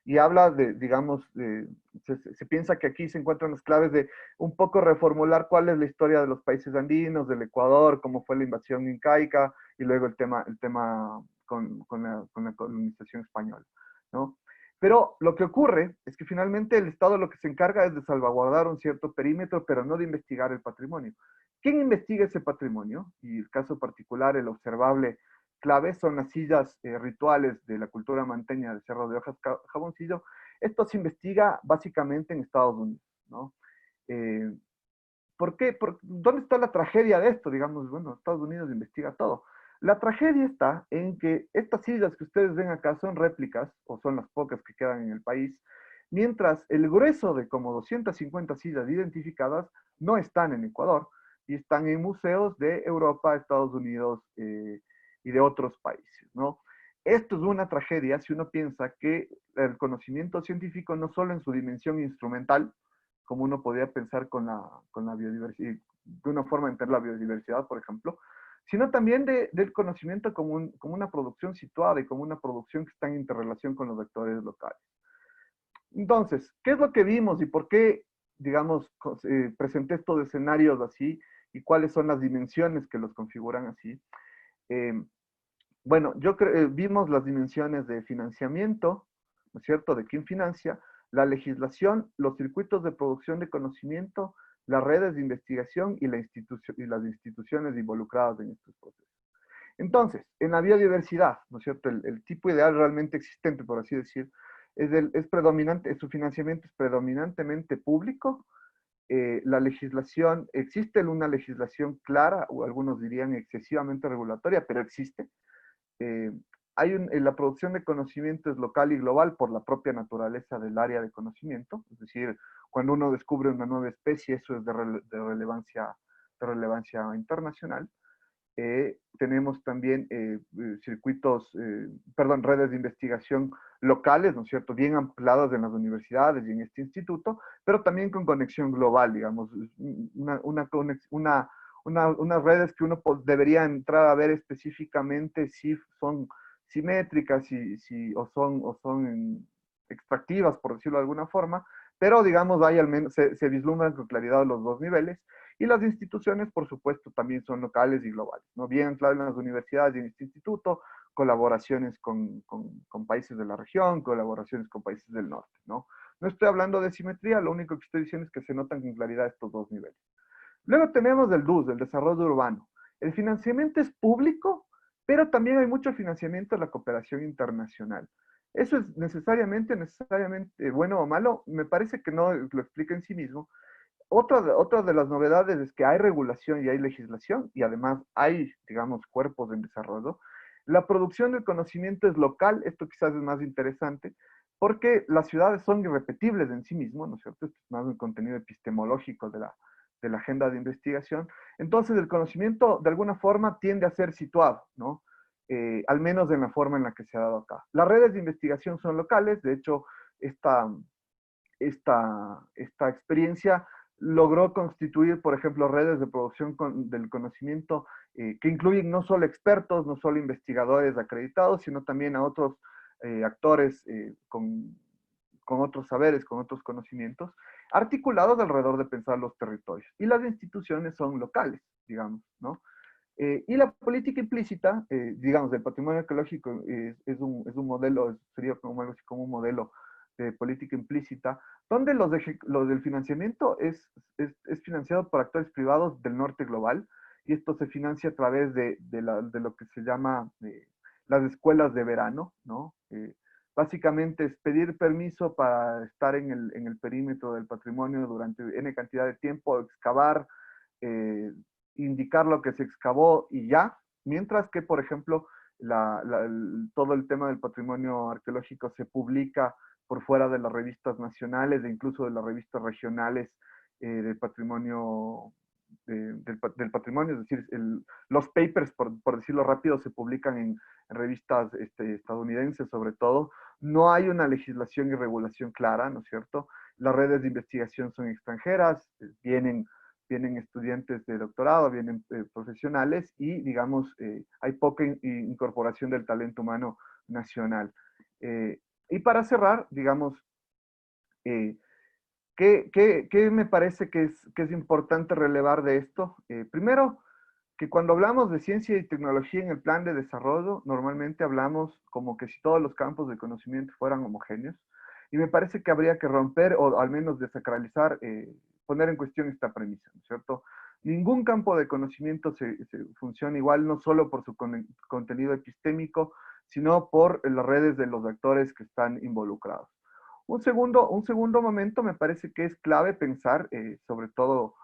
Speaker 6: Y habla de, digamos, se piensa que aquí se encuentran las claves de un poco reformular cuál es la historia de los países andinos, del Ecuador, cómo fue la invasión incaica, y luego el tema con la colonización española, ¿no? Pero lo que ocurre es que finalmente el Estado lo que se encarga es de salvaguardar un cierto perímetro, pero no de investigar el patrimonio. ¿Quién investiga ese patrimonio? Y el caso particular, el observable clave, son las sillas rituales de la cultura manteña del Cerro de Hojas, Jaboncillo. Esto se investiga básicamente en Estados Unidos, ¿no? ¿Por qué? ¿Dónde está la tragedia de esto? Digamos, bueno, Estados Unidos investiga todo. La tragedia está en que estas sillas que ustedes ven acá son réplicas, o son las pocas que quedan en el país, mientras el grueso de como 250 sillas identificadas no están en Ecuador, y están en museos de Europa, Estados Unidos y de otros países, ¿no? Esto es una tragedia si uno piensa que el conocimiento científico no solo en su dimensión instrumental, como uno podría pensar con la biodiversidad, de una forma de entender la biodiversidad, por ejemplo, sino también del conocimiento como una producción situada y como una producción que está en interrelación con los vectores locales. Entonces, ¿qué es lo que vimos y por qué, digamos, presenté estos escenarios así y cuáles son las dimensiones que los configuran así? Bueno, vimos las dimensiones de financiamiento, ¿no es cierto?, de quién financia, la legislación, los circuitos de producción de conocimiento, las redes de investigación y las instituciones involucradas en estos procesos. Entonces, en la biodiversidad, ¿no es cierto?, el tipo ideal realmente existente, por así decir, es predominante, su financiamiento es predominantemente público. La legislación, existe una legislación clara, o algunos dirían excesivamente regulatoria, pero existe. La producción de conocimiento es local y global por la propia naturaleza del área de conocimiento, es decir, cuando uno descubre una nueva especie, eso es de relevancia internacional. Tenemos también redes de investigación locales, ¿no es cierto?, bien ampliadas en las universidades y en este instituto, pero también con conexión global, digamos, unas redes que uno debería entrar a ver específicamente si son simétricas o son extractivas, por decirlo de alguna forma, pero digamos, hay al menos, se vislumbran con claridad los dos niveles. Y las instituciones, por supuesto, también son locales y globales, ¿no? Bien claro en las universidades y en este instituto, colaboraciones con países de la región, colaboraciones con países del norte, ¿no? No estoy hablando de simetría, lo único que estoy diciendo es que se notan con claridad estos dos niveles. Luego tenemos el DUS, el desarrollo urbano. El financiamiento es público, pero también hay mucho financiamiento de la cooperación internacional. ¿Eso es necesariamente bueno o malo? Me parece que no lo explica en sí mismo. Otra de las novedades es que hay regulación y hay legislación, y además hay, digamos, cuerpos en desarrollo. La producción del conocimiento es local, esto quizás es más interesante, porque las ciudades son irrepetibles en sí mismo, ¿no es cierto? Esto es más un contenido epistemológico de la agenda de investigación. Entonces el conocimiento de alguna forma tiende a ser situado, ¿no? al menos en la forma en la que se ha dado acá. Las redes de investigación son locales, de hecho, esta experiencia logró constituir, por ejemplo, redes de producción del conocimiento que incluyen no solo expertos, no solo investigadores acreditados, sino también a otros actores con otros saberes, con otros conocimientos, articulados alrededor de pensar los territorios. Y las instituciones son locales, digamos, ¿no? Y la política implícita, digamos, del patrimonio arqueológico es un modelo, sería como algo así como un modelo de política implícita, donde los del financiamiento es financiado por actores privados del norte global, y esto se financia a través de lo que se llama las escuelas de verano, ¿no? Básicamente es pedir permiso para estar en el perímetro del patrimonio durante N cantidad de tiempo, excavar, indicar lo que se excavó y ya, mientras que, por ejemplo, todo el tema del patrimonio arqueológico se publica por fuera de las revistas nacionales e incluso de las revistas regionales del patrimonio, del patrimonio, es decir, los papers, por decirlo rápido, se publican en revistas estadounidenses sobre todo. No hay una legislación y regulación clara, ¿no es cierto? Las redes de investigación son extranjeras, vienen estudiantes de doctorado, vienen profesionales y, digamos, hay poca incorporación del talento humano nacional. Y para cerrar, digamos, ¿qué me parece que es importante relevar de esto? Primero, que cuando hablamos de ciencia y tecnología en el plan de desarrollo, normalmente hablamos como que si todos los campos de conocimiento fueran homogéneos. Y me parece que habría que romper o al menos desacralizar, poner en cuestión esta premisa, ¿no es cierto? Ningún campo de conocimiento se funciona igual, no solo por su contenido epistémico, sino por las redes de los actores que están involucrados. Un segundo momento me parece que es clave pensar, sobre todo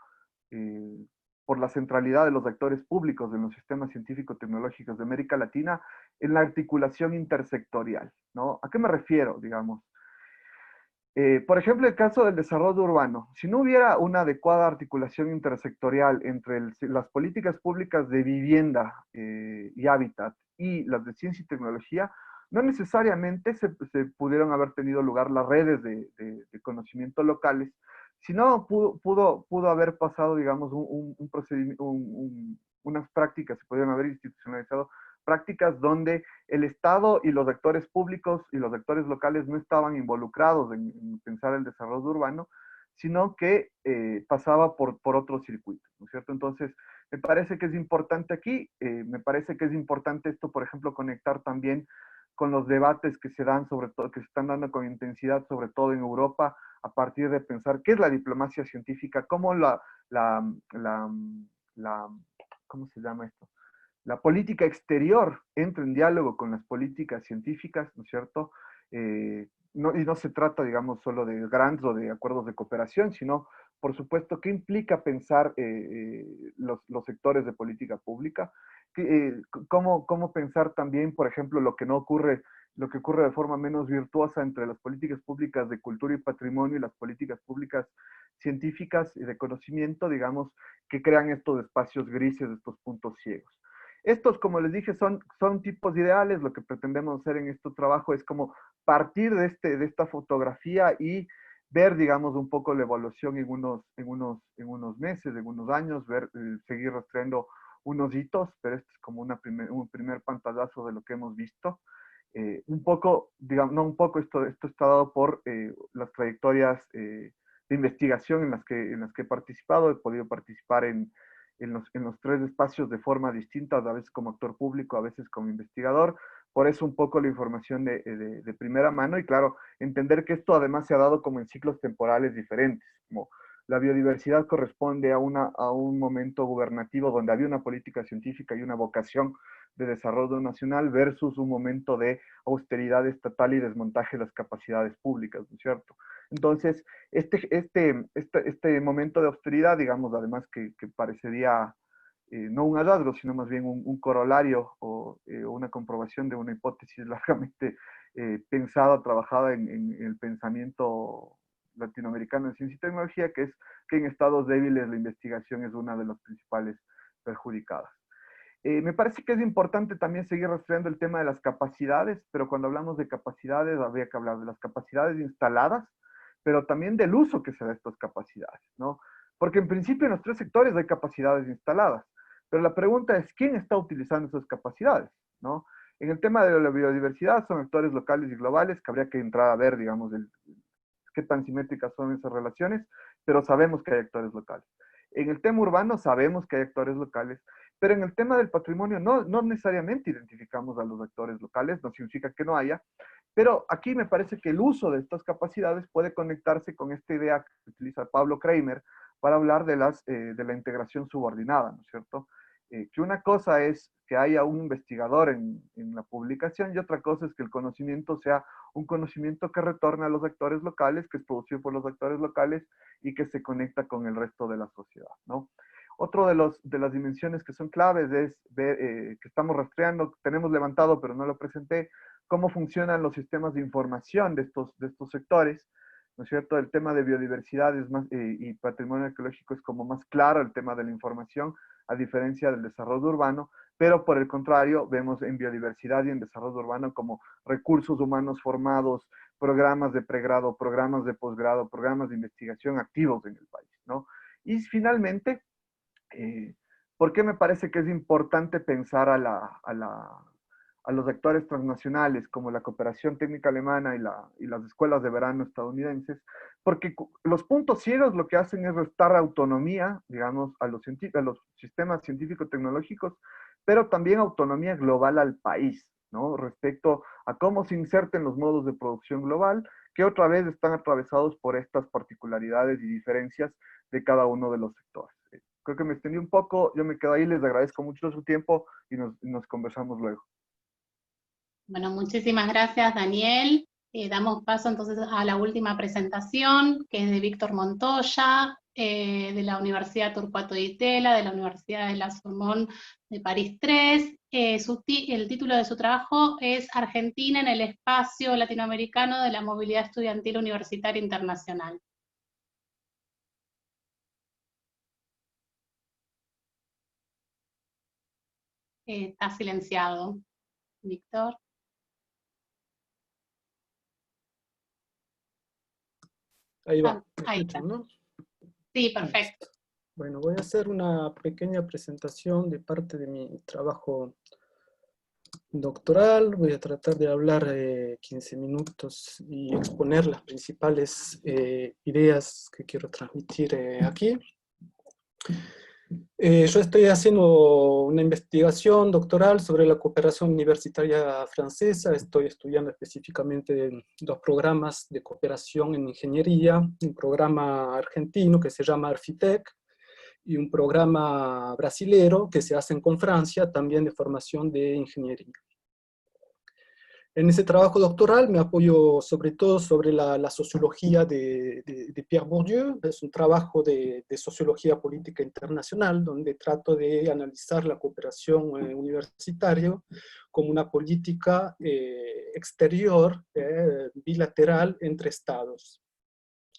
Speaker 6: por la centralidad de los actores públicos en los sistemas científico-tecnológicos de América Latina, en la articulación intersectorial, ¿no? ¿A qué me refiero, digamos? Por ejemplo, el caso del desarrollo urbano. Si no hubiera una adecuada articulación intersectorial entre las políticas públicas de vivienda y hábitat y las de ciencia y tecnología, no necesariamente se pudieron haber tenido lugar las redes de conocimiento locales, sino pudo haber pasado, digamos, un procedimiento, unas prácticas, se pudieron haber institucionalizado prácticas donde el Estado y los actores públicos y los actores locales no estaban involucrados en pensar el desarrollo urbano, sino que pasaba por otros circuitos, ¿no es cierto? Entonces, me parece que es importante aquí, me parece que es importante esto, por ejemplo, conectar también con los debates que se dan, sobre todo, que se están dando con intensidad, sobre todo en Europa, a partir de pensar qué es la diplomacia científica, cómo ¿cómo se llama esto? La política exterior entra en diálogo con las políticas científicas, ¿no es cierto? Y no se trata, digamos, solo de grants o de acuerdos de cooperación, sino, por supuesto, ¿qué implica pensar los sectores de política pública? ¿Cómo pensar también, por ejemplo, lo que ocurre de forma menos virtuosa entre las políticas públicas de cultura y patrimonio y las políticas públicas científicas y de conocimiento, digamos, que crean estos espacios grises, estos puntos ciegos? Estos, como les dije, son tipos ideales. Lo que pretendemos hacer en este trabajo es como partir de esta fotografía y ver, digamos, un poco la evolución en unos meses, en unos años, seguir rastreando unos hitos, pero este es como un primer pantallazo de lo que hemos visto. Un poco, digamos, no un poco, esto está dado por las trayectorias de investigación en las que he participado. He podido participar en los tres espacios de forma distinta, a veces como actor público, a veces como investigador. Por eso un poco la información de primera mano, y claro, entender que esto además se ha dado como en ciclos temporales diferentes, como la biodiversidad corresponde a un momento gubernativo donde había una política científica y una vocación de desarrollo nacional versus un momento de austeridad estatal y desmontaje de las capacidades públicas, ¿no es cierto? Entonces, este momento de austeridad, digamos, además que parecería no un hallazgo, sino más bien un corolario o una comprobación de una hipótesis largamente pensada, trabajada en el pensamiento latinoamericano en ciencia y tecnología, que es que en estados débiles la investigación es una de las principales perjudicadas. Me parece que es importante también seguir rastreando el tema de las capacidades, pero cuando hablamos de capacidades habría que hablar de las capacidades instaladas, pero también del uso que se da a estas capacidades, ¿no? Porque en principio en los tres sectores hay capacidades instaladas, pero la pregunta es, ¿quién está utilizando esas capacidades, ¿no? En el tema de la biodiversidad son actores locales y globales que habría que entrar a ver, digamos, qué tan simétricas son esas relaciones, pero sabemos que hay actores locales. En el tema urbano sabemos que hay actores locales, pero en el tema del patrimonio no necesariamente identificamos a los actores locales, no significa que no haya, pero aquí me parece que el uso de estas capacidades puede conectarse con esta idea que utiliza Pablo Kramer para hablar de la integración subordinada, ¿no es cierto? Que una cosa es que haya un investigador en la publicación y otra cosa es que el conocimiento sea un conocimiento que retorna a los actores locales, que es producido por los actores locales y que se conecta con el resto de la sociedad, ¿no? Otro de las dimensiones que son claves es ver, que estamos rastreando, tenemos levantado pero no lo presenté, cómo funcionan los sistemas de información de estos sectores, ¿no es cierto? El tema de biodiversidad es más, y patrimonio ecológico es como más claro el tema de la información, a diferencia del desarrollo urbano, pero por el contrario, vemos en biodiversidad y en desarrollo urbano como recursos humanos formados, programas de pregrado, programas de posgrado, programas de investigación activos en el país, ¿no? Y finalmente, ¿por qué me parece que es importante pensar a los actores transnacionales como la cooperación técnica alemana y las escuelas de verano estadounidenses? Porque los puntos ciegos lo que hacen es restar autonomía, digamos, a los sistemas científico-tecnológicos, pero también autonomía global al país, ¿no? Respecto a cómo se inserten los modos de producción global, que otra vez están atravesados por estas particularidades y diferencias de cada uno de los sectores. Creo que me extendí un poco, yo me quedo ahí, les agradezco mucho su tiempo y nos conversamos luego.
Speaker 1: Bueno, muchísimas gracias, Daniel. Damos paso entonces a la última presentación, que es de Víctor Montoya, de la Universidad Torcuato Di Tella, de la Universidad de la Sorbonne de París 3. El título de su trabajo es Argentina en el espacio latinoamericano de la movilidad estudiantil universitaria internacional. Está silenciado, Víctor.
Speaker 7: Ahí va.
Speaker 1: Ahí está.
Speaker 7: ¿No?
Speaker 1: Sí, perfecto.
Speaker 7: Bueno, voy a hacer una pequeña presentación de parte de mi trabajo doctoral. Voy a tratar de hablar 15 minutos y exponer las principales ideas que quiero transmitir aquí. Yo estoy haciendo una investigación doctoral sobre la cooperación universitaria francesa. Estoy estudiando específicamente dos programas de cooperación en ingeniería, un programa argentino que se llama Arfitec y un programa brasilero que se hace con Francia, también de formación de ingeniería. En ese trabajo doctoral me apoyo sobre todo sobre la sociología de Pierre Bourdieu. Es un trabajo de sociología política internacional, donde trato de analizar la cooperación universitaria como una política exterior, bilateral entre estados.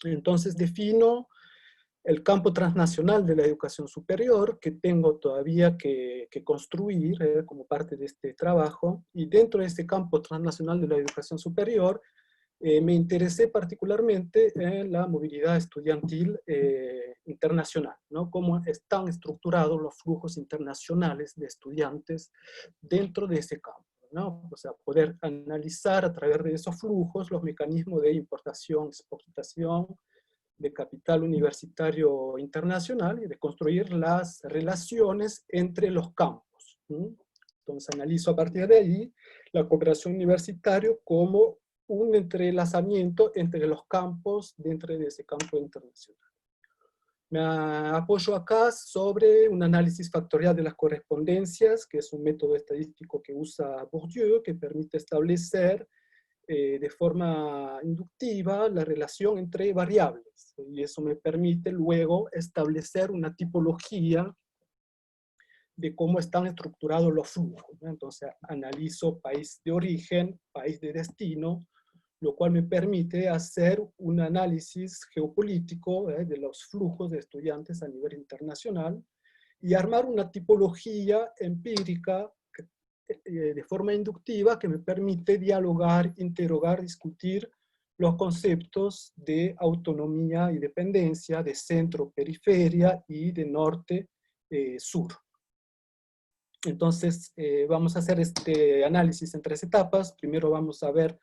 Speaker 7: Entonces defino el campo transnacional de la educación superior que tengo todavía que construir como parte de este trabajo, y dentro de este campo transnacional de la educación superior me interesé particularmente en la movilidad estudiantil internacional, ¿no? Cómo están estructurados los flujos internacionales de estudiantes dentro de ese campo, ¿no? O sea, poder analizar a través de esos flujos los mecanismos de importación, exportación, de capital universitario internacional y de construir las relaciones entre los campos. Entonces analizo a partir de ahí la cooperación universitaria como un entrelazamiento entre los campos dentro de ese campo internacional. Me apoyo acá sobre un análisis factorial de las correspondencias, que es un método estadístico que usa Bourdieu, que permite establecer de forma inductiva la relación entre variables, y eso me permite luego establecer una tipología de cómo están estructurados los flujos, ¿no? Entonces analizo país de origen, país de destino, lo cual me permite hacer un análisis geopolítico de los flujos de estudiantes a nivel internacional, y armar una tipología empírica de forma inductiva que me permite dialogar, interrogar, discutir los conceptos de autonomía y dependencia, de centro-periferia y de norte-sur. Entonces, vamos a hacer este análisis en 3 etapas. Primero vamos a ver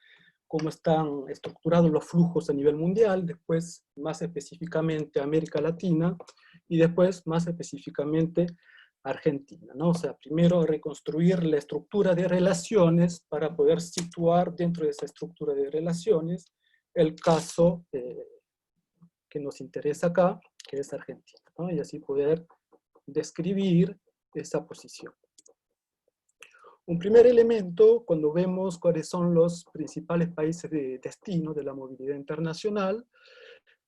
Speaker 7: cómo están estructurados los flujos a nivel mundial, después más específicamente América Latina, y después más específicamente Argentina, ¿no? O sea, primero reconstruir la estructura de relaciones para poder situar dentro de esa estructura de relaciones el caso que nos interesa acá, que es Argentina, ¿no? Y así poder describir esa posición. Un primer elemento, cuando vemos cuáles son los principales países de destino de la movilidad internacional,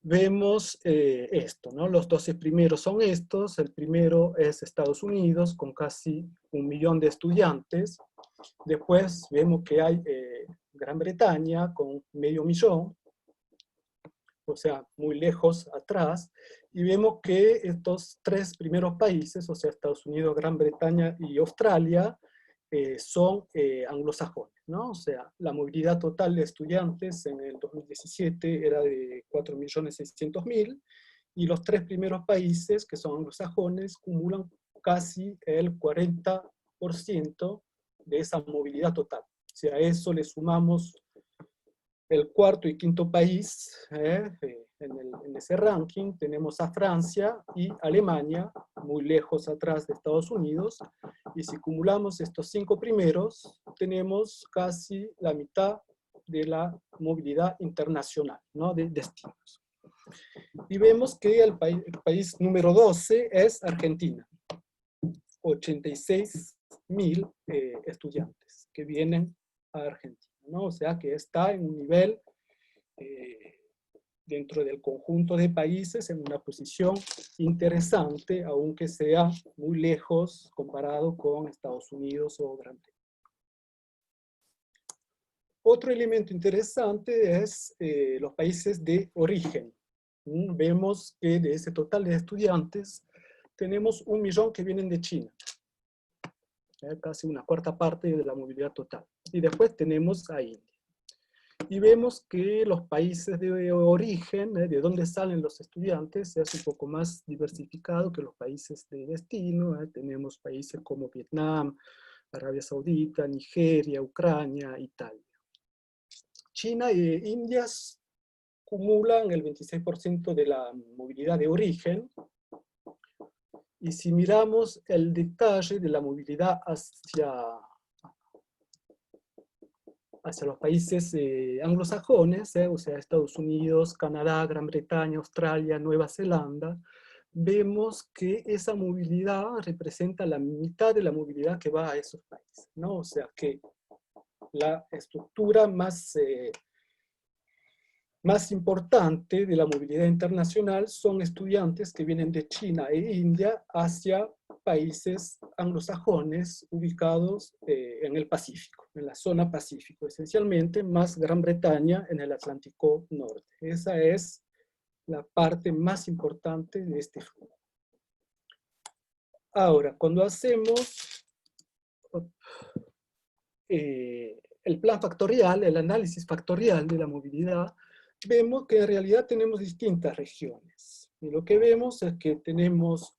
Speaker 7: vemos esto, ¿no? Los 12 primeros son estos. El primero es Estados Unidos, con casi 1 millón de estudiantes. Después vemos que hay Gran Bretaña, con medio millón, o sea, muy lejos atrás. Y vemos que estos 3 primeros países, o sea, Estados Unidos, Gran Bretaña y Australia, son anglosajones, ¿no? O sea, la movilidad total de estudiantes en el 2017 era de 4.600.000, y los 3 primeros países, que son anglosajones, acumulan casi el 40% de esa movilidad total. Si a eso le sumamos el cuarto y quinto país en ese ranking, tenemos a Francia y Alemania, muy lejos atrás de Estados Unidos, y si acumulamos estos 5 primeros, tenemos casi la mitad de la movilidad internacional, ¿no? De destinos. Y vemos que el país número 12 es Argentina, 86.000 estudiantes que vienen a Argentina, ¿no? O sea que está en un nivel dentro del conjunto de países en una posición interesante, aunque sea muy lejos comparado con Estados Unidos o Gran Bretaña. Otro elemento interesante es los países de origen. Vemos que de ese total de estudiantes tenemos 1 millón que vienen de China, casi una cuarta parte de la movilidad total. Y después tenemos a India. Y vemos que los países de origen, de donde salen los estudiantes, es un poco más diversificado que los países de destino. Tenemos países como Vietnam, Arabia Saudita, Nigeria, Ucrania, Italia. China e India acumulan el 26% de la movilidad de origen. Y si miramos el detalle de la movilidad hacia los países anglosajones, o sea, Estados Unidos, Canadá, Gran Bretaña, Australia, Nueva Zelanda, vemos que esa movilidad representa la mitad de la movilidad que va a esos países, ¿no? O sea que la estructura más importante de la movilidad internacional son estudiantes que vienen de China e India hacia países anglosajones ubicados en el Pacífico, en la zona Pacífico, esencialmente, más Gran Bretaña en el Atlántico Norte. Esa es la parte más importante de este flujo. Ahora, cuando hacemos el plan factorial, el análisis factorial de la movilidad, vemos que en realidad tenemos distintas regiones. Y lo que vemos es que tenemos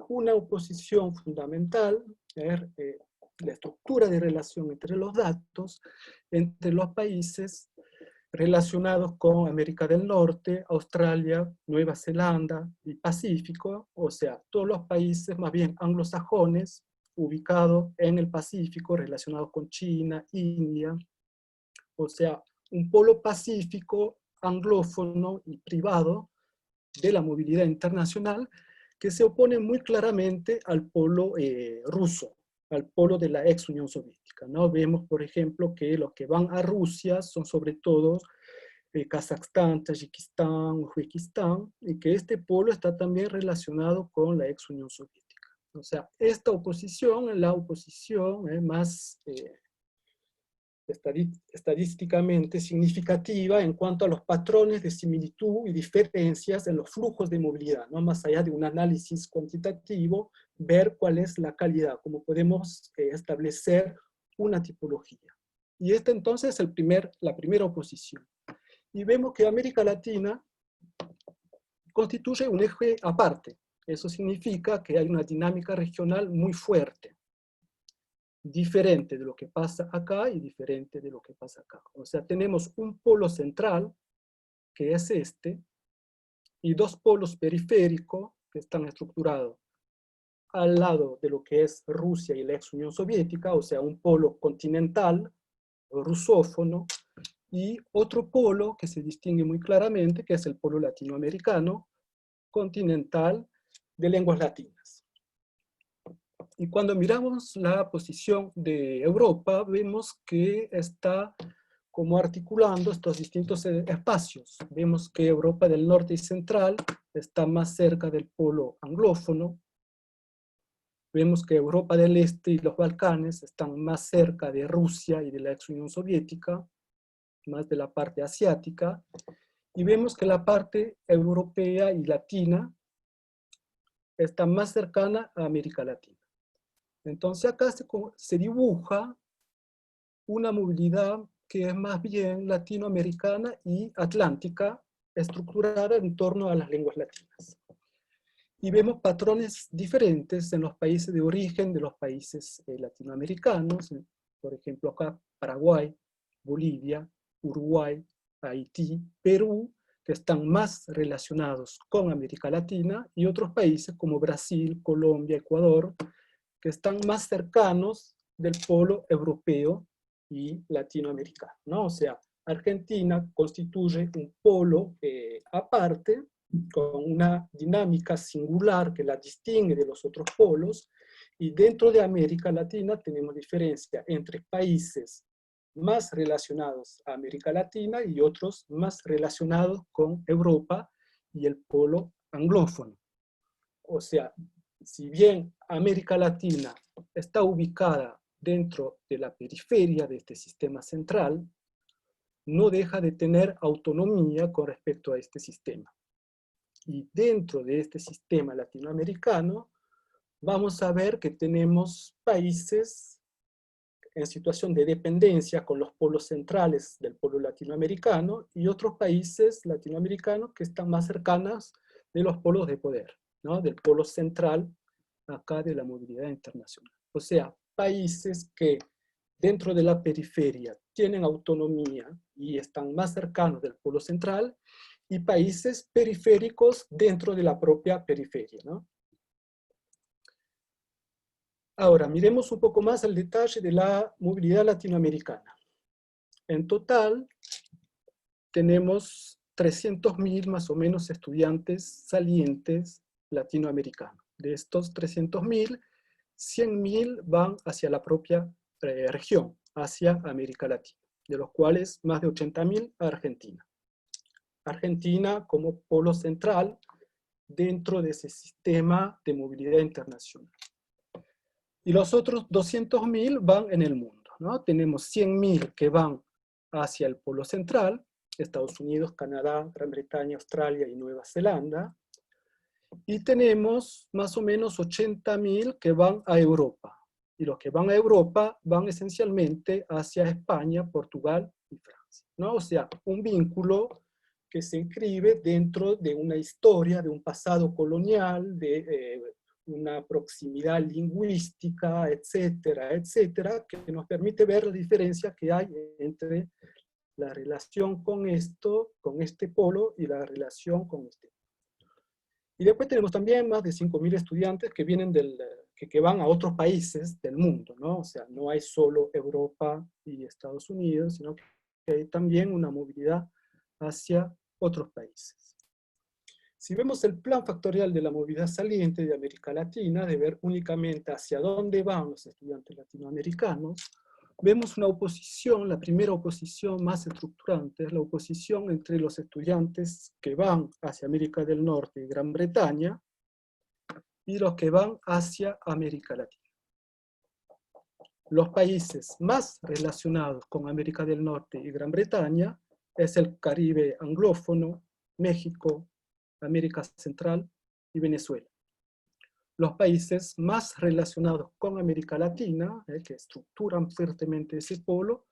Speaker 7: una oposición fundamental, la estructura de relación entre los datos, entre los países relacionados con América del Norte, Australia, Nueva Zelanda y Pacífico, o sea, todos los países más bien anglosajones, ubicados en el Pacífico, relacionados con China, India, o sea, un polo pacífico, anglófono y privado de la movilidad internacional que se opone muy claramente al polo ruso, al polo de la ex Unión Soviética, ¿no? Vemos, por ejemplo, que los que van a Rusia son sobre todo Kazajstán, Tayikistán, Uzbekistán, y que este polo está también relacionado con la ex Unión Soviética. O sea, esta oposición es la oposición más estadísticamente significativa en cuanto a los patrones de similitud y diferencias en los flujos de movilidad, ¿no? Más allá de un análisis cuantitativo, ver cuál es la calidad, cómo podemos establecer una tipología. Y esta entonces es la primera oposición. Y vemos que América Latina constituye un eje aparte. Eso significa que hay una dinámica regional muy fuerte, diferente de lo que pasa acá y diferente de lo que pasa acá. O sea, tenemos un polo central, que es este, y dos polos periféricos que están estructurados al lado de lo que es Rusia y la ex Unión Soviética, o sea, un polo continental, rusófono, y otro polo que se distingue muy claramente, que es el polo latinoamericano, continental, de lenguas latinas. Y cuando miramos la posición de Europa, vemos que está como articulando estos distintos espacios. Vemos que Europa del Norte y Central está más cerca del polo anglófono. Vemos que Europa del Este y los Balcanes están más cerca de Rusia y de la ex Unión Soviética, más de la parte asiática. Y vemos que la parte europea y latina está más cercana a América Latina. Entonces acá se dibuja una movilidad que es más bien latinoamericana y atlántica, estructurada en torno a las lenguas latinas. Y vemos patrones diferentes en los países de origen de los países latinoamericanos, por ejemplo acá Paraguay, Bolivia, Uruguay, Haití, Perú, que están más relacionados con América Latina, y otros países como Brasil, Colombia, Ecuador, que están más cercanos del polo europeo y latinoamericano, ¿no? O sea, Argentina constituye un polo aparte, con una dinámica singular que la distingue de los otros polos, y dentro de América Latina tenemos diferencia entre países más relacionados a América Latina y otros más relacionados con Europa y el polo anglófono. O sea, si bien América Latina está ubicada dentro de la periferia de este sistema central, no deja de tener autonomía con respecto a este sistema. Y dentro de este sistema latinoamericano, vamos a ver que tenemos países en situación de dependencia con los polos centrales del polo latinoamericano y otros países latinoamericanos que están más cercanos de los polos de poder, ¿no? Del polo central acá de la movilidad internacional. O sea, países que dentro de la periferia tienen autonomía y están más cercanos del polo central, y países periféricos dentro de la propia periferia, ¿no? Ahora, miremos un poco más el detalle de la movilidad latinoamericana. En total, tenemos 300.000 más o menos estudiantes salientes latinoamericanos. De estos 300.000, 100.000 van hacia la propia región, hacia América Latina, de los cuales más de 80.000 a Argentina. Argentina como polo central dentro de ese sistema de movilidad internacional. Y los otros 200.000 van en el mundo, ¿no? Tenemos 100.000 que van hacia el polo central, Estados Unidos, Canadá, Gran Bretaña, Australia y Nueva Zelanda. Y tenemos más o menos 80.000 que van a Europa. Y los que van a Europa van esencialmente hacia España, Portugal y Francia, ¿no? O sea, un vínculo que se inscribe dentro de una historia, de un pasado colonial, de una proximidad lingüística, etcétera, etcétera, que nos permite ver la diferencia que hay entre la relación con este polo y la relación con este. Y después tenemos también más de 5.000 estudiantes que vienen que van a otros países del mundo, ¿no? O sea, no hay solo Europa y Estados Unidos, sino que hay también una movilidad hacia otros países. Si vemos el plan factorial de la movilidad saliente de América Latina, de ver únicamente hacia dónde van los estudiantes latinoamericanos, vemos una oposición, la primera oposición más estructurante es la oposición entre los estudiantes que van hacia América del Norte y Gran Bretaña y los que van hacia América Latina. los países más relacionados con América del Norte y Gran Bretaña es el Caribe anglófono, México, América Central y Venezuela. Los países más relacionados con América Latina, que estructuran fuertemente ese polo,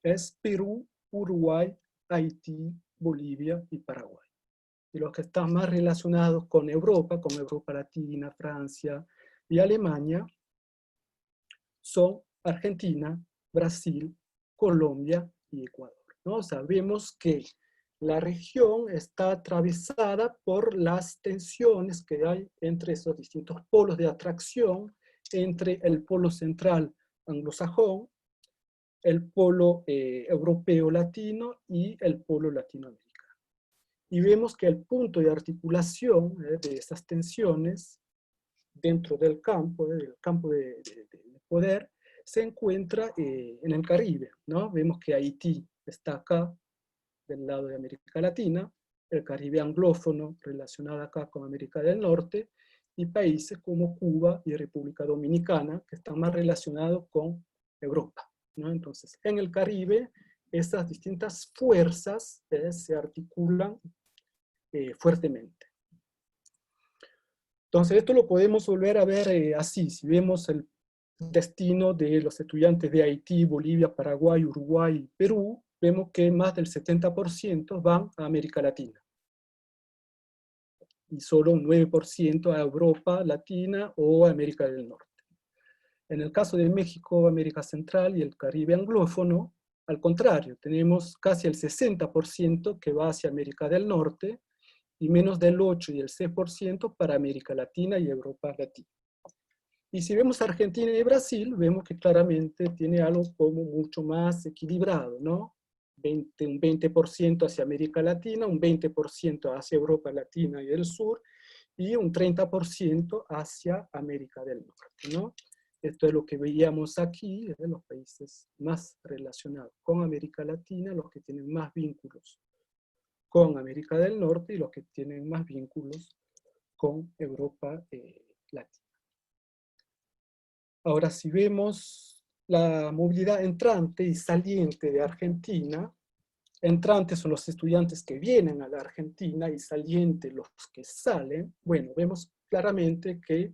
Speaker 7: es Perú, Uruguay, Haití, Bolivia y Paraguay. Y los que están más relacionados con Europa Latina, Francia y Alemania, son Argentina, Brasil, Colombia y Ecuador, ¿no? Sabemos que la región está atravesada por las tensiones que hay entre esos distintos polos de atracción, entre el polo central anglosajón, el polo europeo latino y el polo latinoamericano. Y vemos que el punto de articulación de estas tensiones dentro del campo de poder, se encuentra en el Caribe, ¿no? Vemos que Haití está acá, del lado de América Latina, el Caribe anglófono relacionado acá con América del Norte, y países como Cuba y República Dominicana, que están más relacionados con Europa, ¿no? Entonces, en el Caribe, estas distintas fuerzas se articulan fuertemente. Entonces, esto lo podemos volver a ver así. Si vemos el destino de los estudiantes de Haití, Bolivia, Paraguay, Uruguay y Perú, vemos que más del 70% van a América Latina. Y solo un 9% a Europa Latina o a América del Norte. En el caso de México, América Central y el Caribe anglófono, al contrario, tenemos casi el 60% que va hacia América del Norte, y menos del 8 y el 6% para América Latina y Europa Latina. Y si vemos Argentina y Brasil, vemos que claramente tiene algo como mucho más equilibrado, ¿no? Un 20% hacia América Latina, un 20% hacia Europa Latina y el Sur, y un 30% hacia América del Norte, ¿no? Esto es lo que veíamos aquí, los países más relacionados con América Latina, los que tienen más vínculos con América del Norte y los que tienen más vínculos con Europa Latina. Ahora, si vemos la movilidad entrante y saliente de Argentina, entrantes son los estudiantes que vienen a la Argentina y salientes los que salen, bueno, vemos claramente que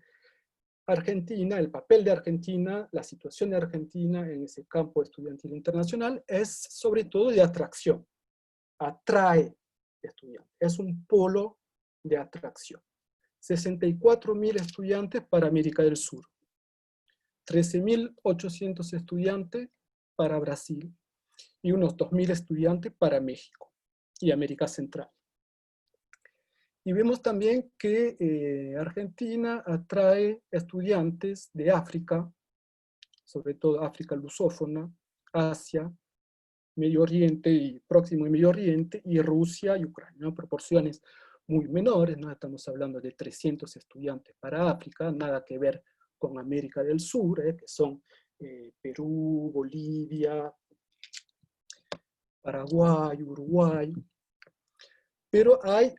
Speaker 7: Argentina, el papel de Argentina, la situación de Argentina en ese campo estudiantil internacional es sobre todo de atracción, atrae estudiantes, es un polo de atracción. 64.000 estudiantes para América del Sur, 13.800 estudiantes para Brasil y unos 2.000 estudiantes para México y América Central. Y vemos también que Argentina atrae estudiantes de África, sobre todo África lusófona, Asia, Medio Oriente y Próximo y Medio Oriente, y Rusia y Ucrania, ¿no? Proporciones muy menores, ¿no? Estamos hablando de 300 estudiantes para África, nada que ver con América del Sur, que son Perú, Bolivia, Paraguay, Uruguay, pero hay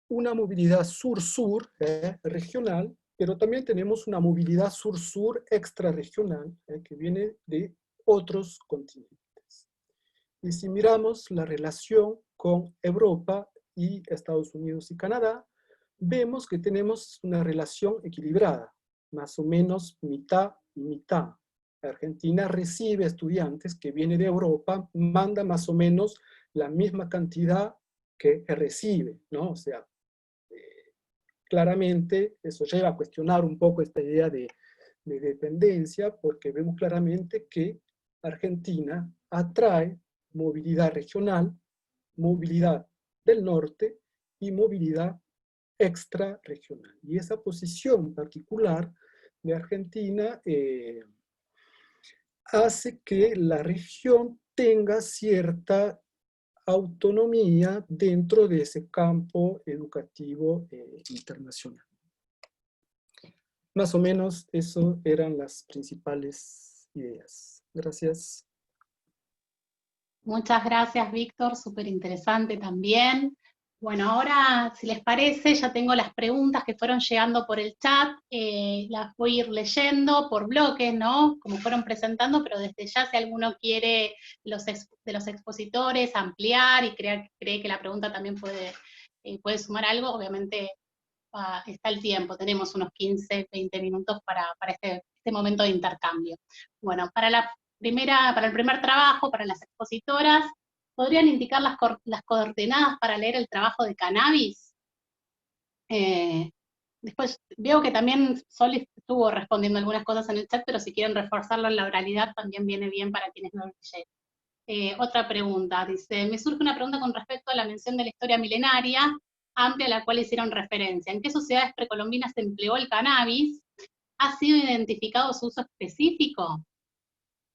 Speaker 7: una movilidad sur-sur regional, pero también tenemos una movilidad sur-sur extrarregional que viene de otros continentes. Y si miramos la relación con Europa y Estados Unidos y Canadá, vemos que tenemos una relación equilibrada, más o menos mitad y mitad. Argentina recibe estudiantes que vienen de Europa, manda más o menos la misma cantidad que recibe, ¿no? O sea, claramente eso lleva a cuestionar un poco esta idea de dependencia, porque vemos claramente que Argentina atrae movilidad regional, movilidad del norte y movilidad extrarregional. Y esa posición particular de Argentina hace que la región tenga cierta autonomía dentro de ese campo educativo internacional. Más o menos eso eran las principales ideas. Gracias.
Speaker 1: Muchas gracias, Víctor, súper interesante también. Bueno, ahora, si les parece, ya tengo las preguntas que fueron llegando por el chat, las voy a ir leyendo por bloques, ¿no? Como fueron presentando, pero desde ya si alguno quiere de los expositores ampliar y cree que la pregunta también puede sumar algo, obviamente está el tiempo, tenemos unos 15, 20 minutos para este momento de intercambio. Bueno, para el primer trabajo, para las expositoras, ¿podrían indicar las coordenadas para leer el trabajo de Cannabis? Después veo que también Sol estuvo respondiendo algunas cosas en el chat, pero si quieren reforzarlo en la oralidad también viene bien para quienes no lo leyeron. Otra pregunta, dice, me surge una pregunta con respecto a la mención de la historia milenaria, amplia a la cual hicieron referencia. ¿En qué sociedades precolombinas se empleó el cannabis? ¿Ha sido identificado su uso específico?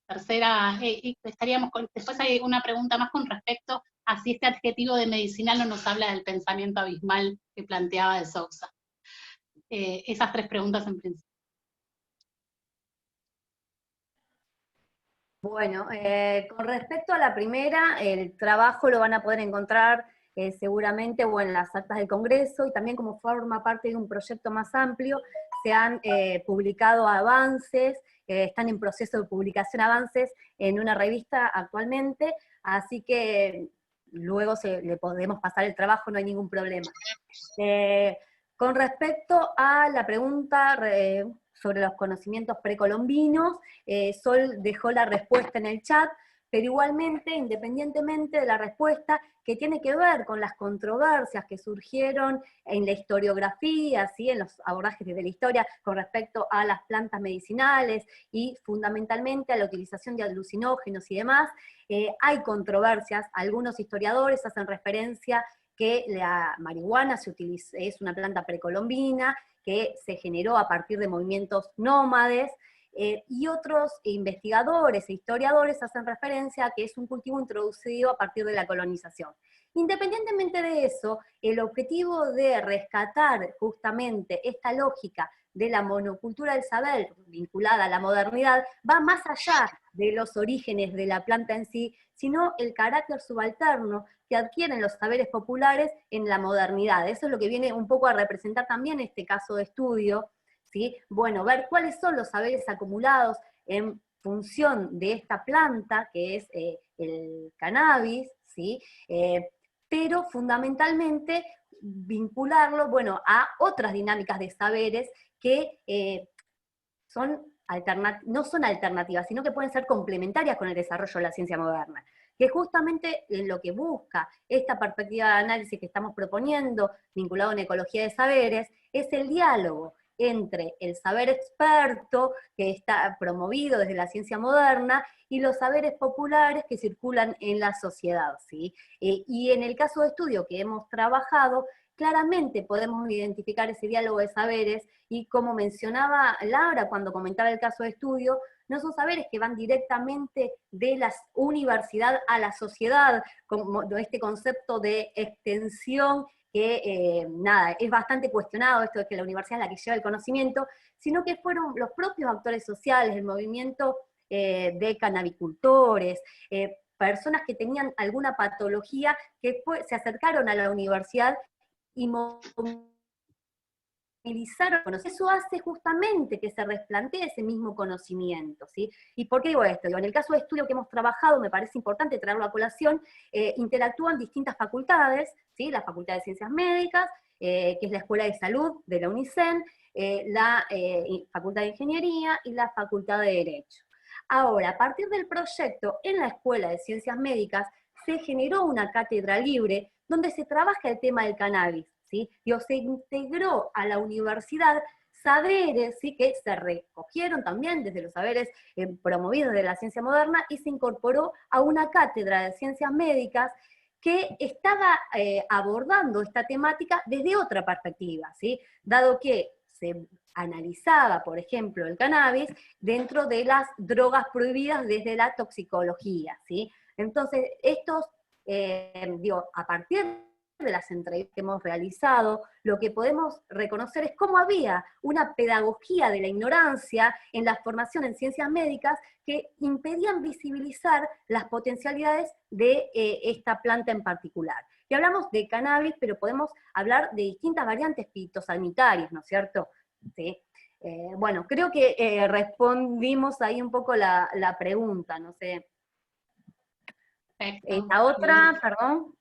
Speaker 1: Tercera, después hay una pregunta más con respecto a si este adjetivo de medicinal no nos habla del pensamiento abismal que planteaba de Sousa. Esas tres preguntas en principio.
Speaker 2: Bueno, con respecto a la primera, el trabajo lo van a poder encontrar seguramente o en las actas del Congreso, y también como forma parte de un proyecto más amplio, se han publicado avances, están en proceso de publicación avances en una revista actualmente, así que luego le podemos pasar el trabajo, no hay ningún problema. Con respecto a la pregunta sobre los conocimientos precolombinos, Sol dejó la respuesta en el chat, pero igualmente, independientemente de la respuesta, que tiene que ver con las controversias que surgieron en la historiografía, ¿sí? En los abordajes de la historia con respecto a las plantas medicinales y fundamentalmente a la utilización de alucinógenos y demás, hay controversias, algunos historiadores hacen referencia que la marihuana es una planta precolombina, que se generó a partir de movimientos nómades, y otros investigadores e historiadores hacen referencia a que es un cultivo introducido a partir de la colonización. Independientemente de eso, el objetivo de rescatar justamente esta lógica de la monocultura del saber vinculada a la modernidad va más allá de los orígenes de la planta en sí, sino el carácter subalterno que adquieren los saberes populares en la modernidad. Eso es lo que viene un poco a representar también este caso de estudio, ¿sí? Bueno, ver cuáles son los saberes acumulados en función de esta planta, que es el cannabis, ¿sí? Pero fundamentalmente vincularlo, bueno, a otras dinámicas de saberes que no son alternativas, sino que pueden ser complementarias con el desarrollo de la ciencia moderna, que justamente en lo que busca esta perspectiva de análisis que estamos proponiendo, vinculado en ecología de saberes, es el diálogo entre el saber experto, que está promovido desde la ciencia moderna, y los saberes populares que circulan en la sociedad, ¿sí? Y en el caso de estudio que hemos trabajado, claramente podemos identificar ese diálogo de saberes, y como mencionaba Laura cuando comentaba el caso de estudio, no son saberes que van directamente de la universidad a la sociedad, como este concepto de extensión que, nada, es bastante cuestionado, esto de que la universidad es la que lleva el conocimiento, sino que fueron los propios actores sociales, el movimiento de cannabicultores, personas que tenían alguna patología que se acercaron a la universidad y movilizaron. Eso hace justamente que se replantee ese mismo conocimiento, ¿sí? ¿Y por qué digo esto? En el caso de estudio que hemos trabajado, me parece importante traerlo a colación, interactúan distintas facultades, ¿sí? La Facultad de Ciencias Médicas, que es la Escuela de Salud de la UNICEN, la Facultad de Ingeniería y la Facultad de Derecho. Ahora, a partir del proyecto en la Escuela de Ciencias Médicas, se generó una cátedra libre donde se trabaja el tema del cannabis, ¿sí? Y se integró a la universidad saberes, ¿sí? Que se recogieron también desde los saberes promovidos de la ciencia moderna, y se incorporó a una cátedra de ciencias médicas que estaba abordando esta temática desde otra perspectiva, ¿sí? Dado que se analizaba, por ejemplo, el cannabis dentro de las drogas prohibidas desde la toxicología, ¿sí? Entonces, a partir de las entrevistas que hemos realizado, lo que podemos reconocer es cómo había una pedagogía de la ignorancia en la formación en ciencias médicas que impedían visibilizar las potencialidades de esta planta en particular. Y hablamos de cannabis, pero podemos hablar de distintas variantes fitosanitarias, ¿no es cierto? ¿Sí? Bueno, creo que respondimos ahí un poco la pregunta, no sé.
Speaker 1: Perfecto.
Speaker 2: La otra, perdón,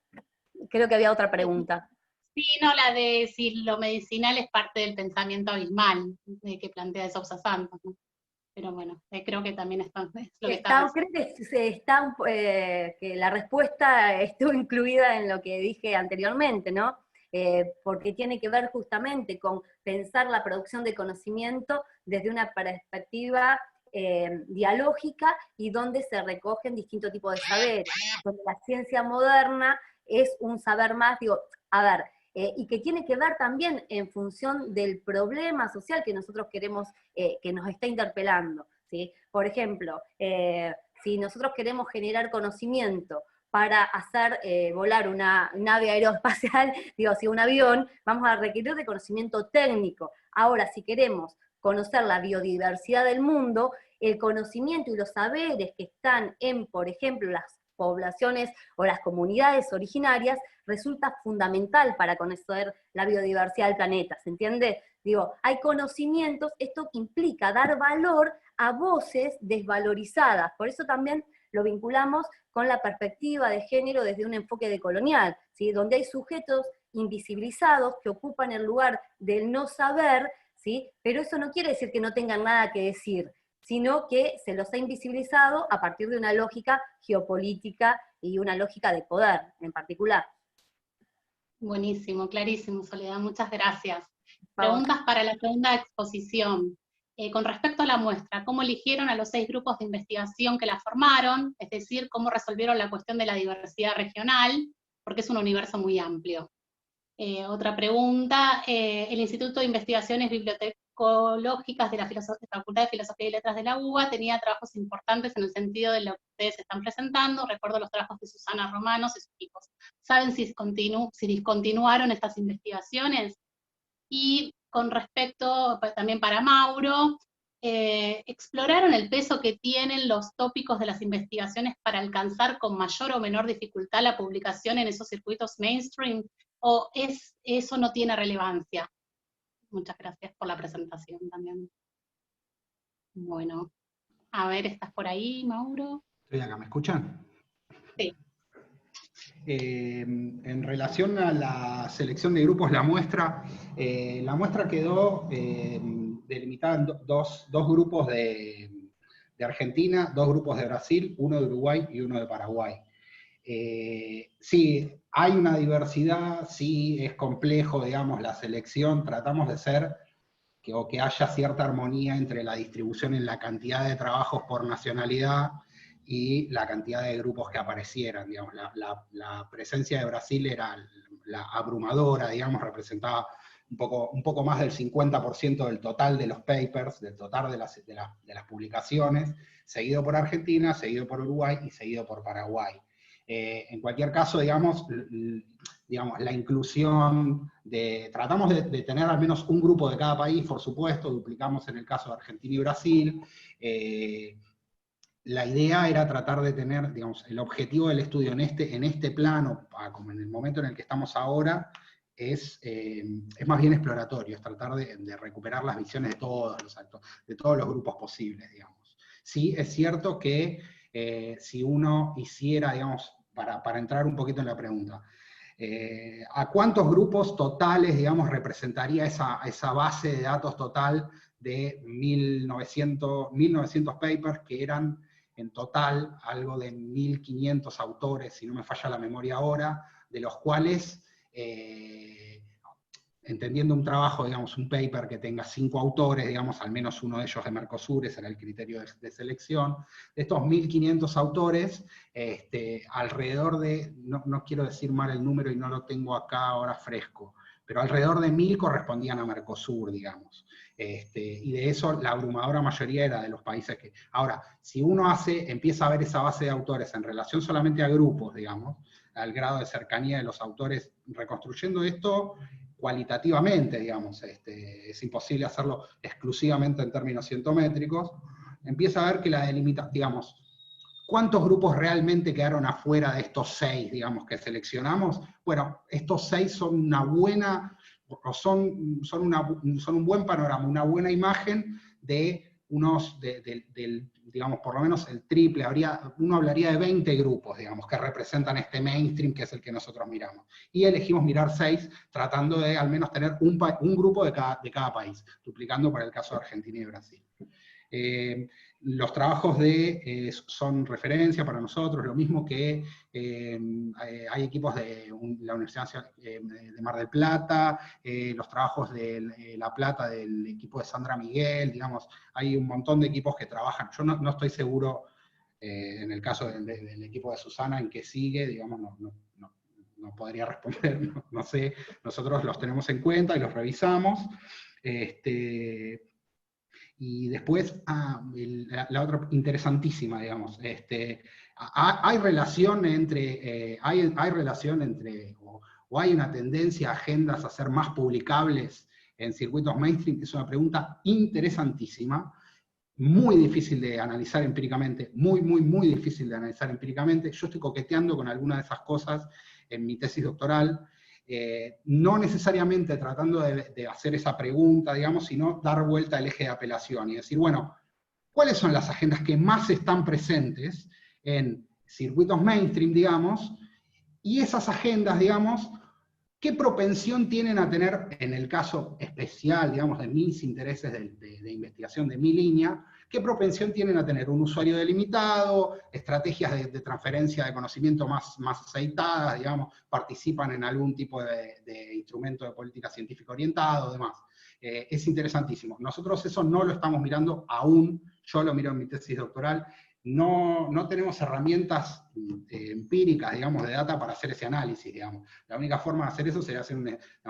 Speaker 2: creo que había otra pregunta.
Speaker 1: Sí, no, la de si lo medicinal es parte del pensamiento abismal que plantea Sousa Santos, ¿no? Pero bueno, creo que también es lo que está.
Speaker 2: Creo que la respuesta estuvo incluida en lo que dije anteriormente, ¿no? Porque tiene que ver justamente con pensar la producción de conocimiento desde una perspectiva dialógica y donde se recogen distintos tipos de saberes, donde la ciencia moderna es un saber más, digo, a ver, y que tiene que ver también en función del problema social que nosotros queremos, que nos está interpelando, ¿sí? Por ejemplo, si nosotros queremos generar conocimiento para hacer volar una nave aeroespacial, digo, si un avión, vamos a requerir de conocimiento técnico. Ahora, si queremos conocer la biodiversidad del mundo, el conocimiento y los saberes que están en, por ejemplo, las poblaciones o las comunidades originarias, resulta fundamental para conocer la biodiversidad del planeta, ¿se entiende? Digo, hay conocimientos, esto implica dar valor a voces desvalorizadas, por eso también lo vinculamos con la perspectiva de género desde un enfoque decolonial, ¿sí? Donde hay sujetos invisibilizados que ocupan el lugar del no saber, ¿sí? Pero eso no quiere decir que no tengan nada que decir, sino que se los ha invisibilizado a partir de una lógica geopolítica y una lógica de poder en particular.
Speaker 1: Buenísimo, clarísimo, Soledad, muchas gracias. Preguntas para la segunda exposición. Con respecto a la muestra, ¿cómo eligieron a los 6 grupos de investigación que la formaron? Es decir, ¿cómo resolvieron la cuestión de la diversidad regional? Porque es un universo muy amplio. Otra pregunta, el Instituto de Investigaciones Bibliotecológicas de la Facultad de Filosofía y Letras de la UBA tenía trabajos importantes en el sentido de lo que ustedes están presentando. Recuerdo los trabajos de Susana Romanos y sus equipos. ¿Saben si discontinuaron estas investigaciones? Y con respecto, también para Mauro, ¿exploraron el peso que tienen los tópicos de las investigaciones para alcanzar con mayor o menor dificultad la publicación en esos circuitos mainstream? ¿O eso no tiene relevancia? Muchas gracias por la presentación también. Bueno, a ver, ¿estás por ahí, Mauro?
Speaker 5: Estoy acá, ¿me escuchan?
Speaker 1: Sí.
Speaker 5: En relación a la selección de grupos, la muestra quedó delimitada en dos grupos de Argentina, 2 grupos de Brasil, 1 de Uruguay y 1 de Paraguay. Sí, hay una diversidad, sí es complejo, digamos, la selección, tratamos de ser que haya cierta armonía entre la distribución en la cantidad de trabajos por nacionalidad y la cantidad de grupos que aparecieran, digamos. La presencia de Brasil era la abrumadora, digamos, representaba un poco más del 50% del total de los papers, del total de las publicaciones, seguido por Argentina, seguido por Uruguay y seguido por Paraguay. En cualquier caso, digamos, la inclusión tratamos de tener al menos un grupo de cada país, por supuesto, duplicamos en el caso de Argentina y Brasil. La idea era tratar de tener, digamos, el objetivo del estudio en este plano, como en el momento en el que estamos ahora, es más bien exploratorio, es tratar de recuperar las visiones de todos los grupos posibles, digamos. Sí, es cierto que si uno hiciera, digamos, para entrar un poquito en la pregunta, ¿a cuántos grupos totales, digamos, representaría esa base de datos total de 1900 papers, que eran en total algo de 1500 autores, si no me falla la memoria ahora, de los cuales, entendiendo un trabajo, digamos, un paper que tenga 5 autores, digamos, al menos uno de ellos de Mercosur, ese era el criterio de selección, de estos 1500 autores, alrededor de, no quiero decir mal el número y no lo tengo acá ahora fresco, pero alrededor de 1000 correspondían a Mercosur, digamos. Y de eso la abrumadora mayoría era de los países que... Ahora, si uno empieza a ver esa base de autores en relación solamente a grupos, digamos, al grado de cercanía de los autores, reconstruyendo esto cualitativamente, digamos, es imposible hacerlo exclusivamente en términos cientométricos, empieza a ver que la delimitación, digamos, ¿Cuántos grupos realmente quedaron afuera de estos 6, digamos, que seleccionamos? Bueno, estos 6 son una buena, o son un buen panorama, una buena imagen de unos, digamos, por lo menos el triple, uno hablaría de 20 grupos, digamos, que representan este mainstream, que es el que nosotros miramos. Y elegimos mirar 6, tratando de al menos tener un grupo de cada país, duplicando para el caso de Argentina y Brasil. Los trabajos son referencia para nosotros, lo mismo que hay equipos de la Universidad de Mar del Plata, los trabajos de La Plata del equipo de Sandra Miguel, digamos, hay un montón de equipos que trabajan. Yo no estoy seguro, en el caso del equipo de Susana, en qué sigue, digamos, no podría responder, no sé, nosotros los tenemos en cuenta y los revisamos. Y después, la otra interesantísima, digamos, hay relación entre, o hay una tendencia a agendas a ser más publicables en circuitos mainstream. Es una pregunta interesantísima, muy difícil de analizar empíricamente, muy difícil de analizar empíricamente. Yo estoy coqueteando con algunas de esas cosas en mi tesis doctoral, no necesariamente tratando de hacer esa pregunta, digamos, sino dar vuelta al eje de apelación y decir, bueno, ¿cuáles son las agendas que más están presentes en circuitos mainstream, digamos? Y esas agendas, digamos, ¿qué propensión tienen a tener, en el caso especial, digamos, de mis intereses de investigación de mi línea, qué propensión tienen a tener un usuario delimitado, estrategias de transferencia de conocimiento más aceitadas, digamos, participan en algún tipo de instrumento de política científica orientado, demás? Es interesantísimo. Nosotros eso no lo estamos mirando aún, yo lo miro en mi tesis doctoral. No tenemos herramientas empíricas, digamos, de data para hacer ese análisis, digamos. La única forma de hacer eso sería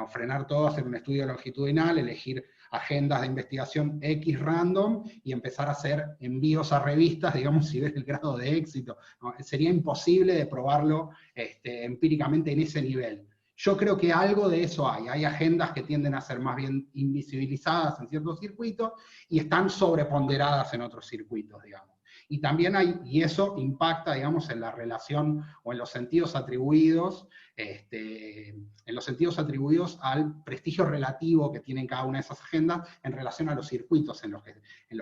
Speaker 5: frenar todo, hacer un estudio longitudinal, elegir agendas de investigación X random y empezar a hacer envíos a revistas, digamos, y ver el grado de éxito, ¿no? Sería imposible de probarlo empíricamente en ese nivel. Yo creo que algo de eso hay agendas que tienden a ser más bien invisibilizadas en ciertos circuitos y están sobreponderadas en otros circuitos, digamos. Y también y eso impacta, digamos, en la relación o en los sentidos atribuidos, al prestigio relativo que tienen cada una de esas agendas en relación a los circuitos en los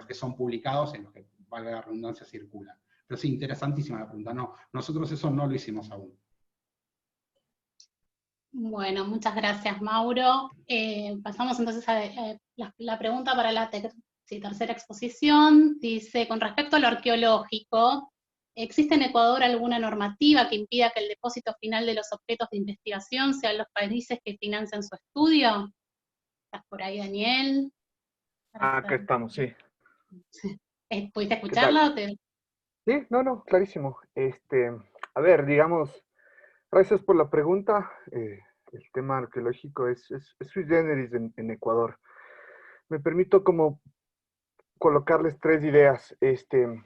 Speaker 5: que son publicados, en los que, valga la redundancia, circulan. Pero sí, interesantísima la pregunta. No, nosotros eso no lo hicimos aún.
Speaker 1: Bueno, muchas gracias, Mauro. Pasamos entonces a la pregunta para la tercera exposición. Dice, con respecto a lo arqueológico, ¿existe en Ecuador alguna normativa que impida que el depósito final de los objetos de investigación sean los países que financian su estudio? ¿Estás por ahí, Daniel?
Speaker 6: Acá estamos, sí.
Speaker 1: ¿Pudiste escucharla?
Speaker 6: Sí, no, clarísimo. A ver, digamos, gracias por la pregunta. El tema arqueológico es sui generis en Ecuador. Me permito como colocarles 3 ideas. En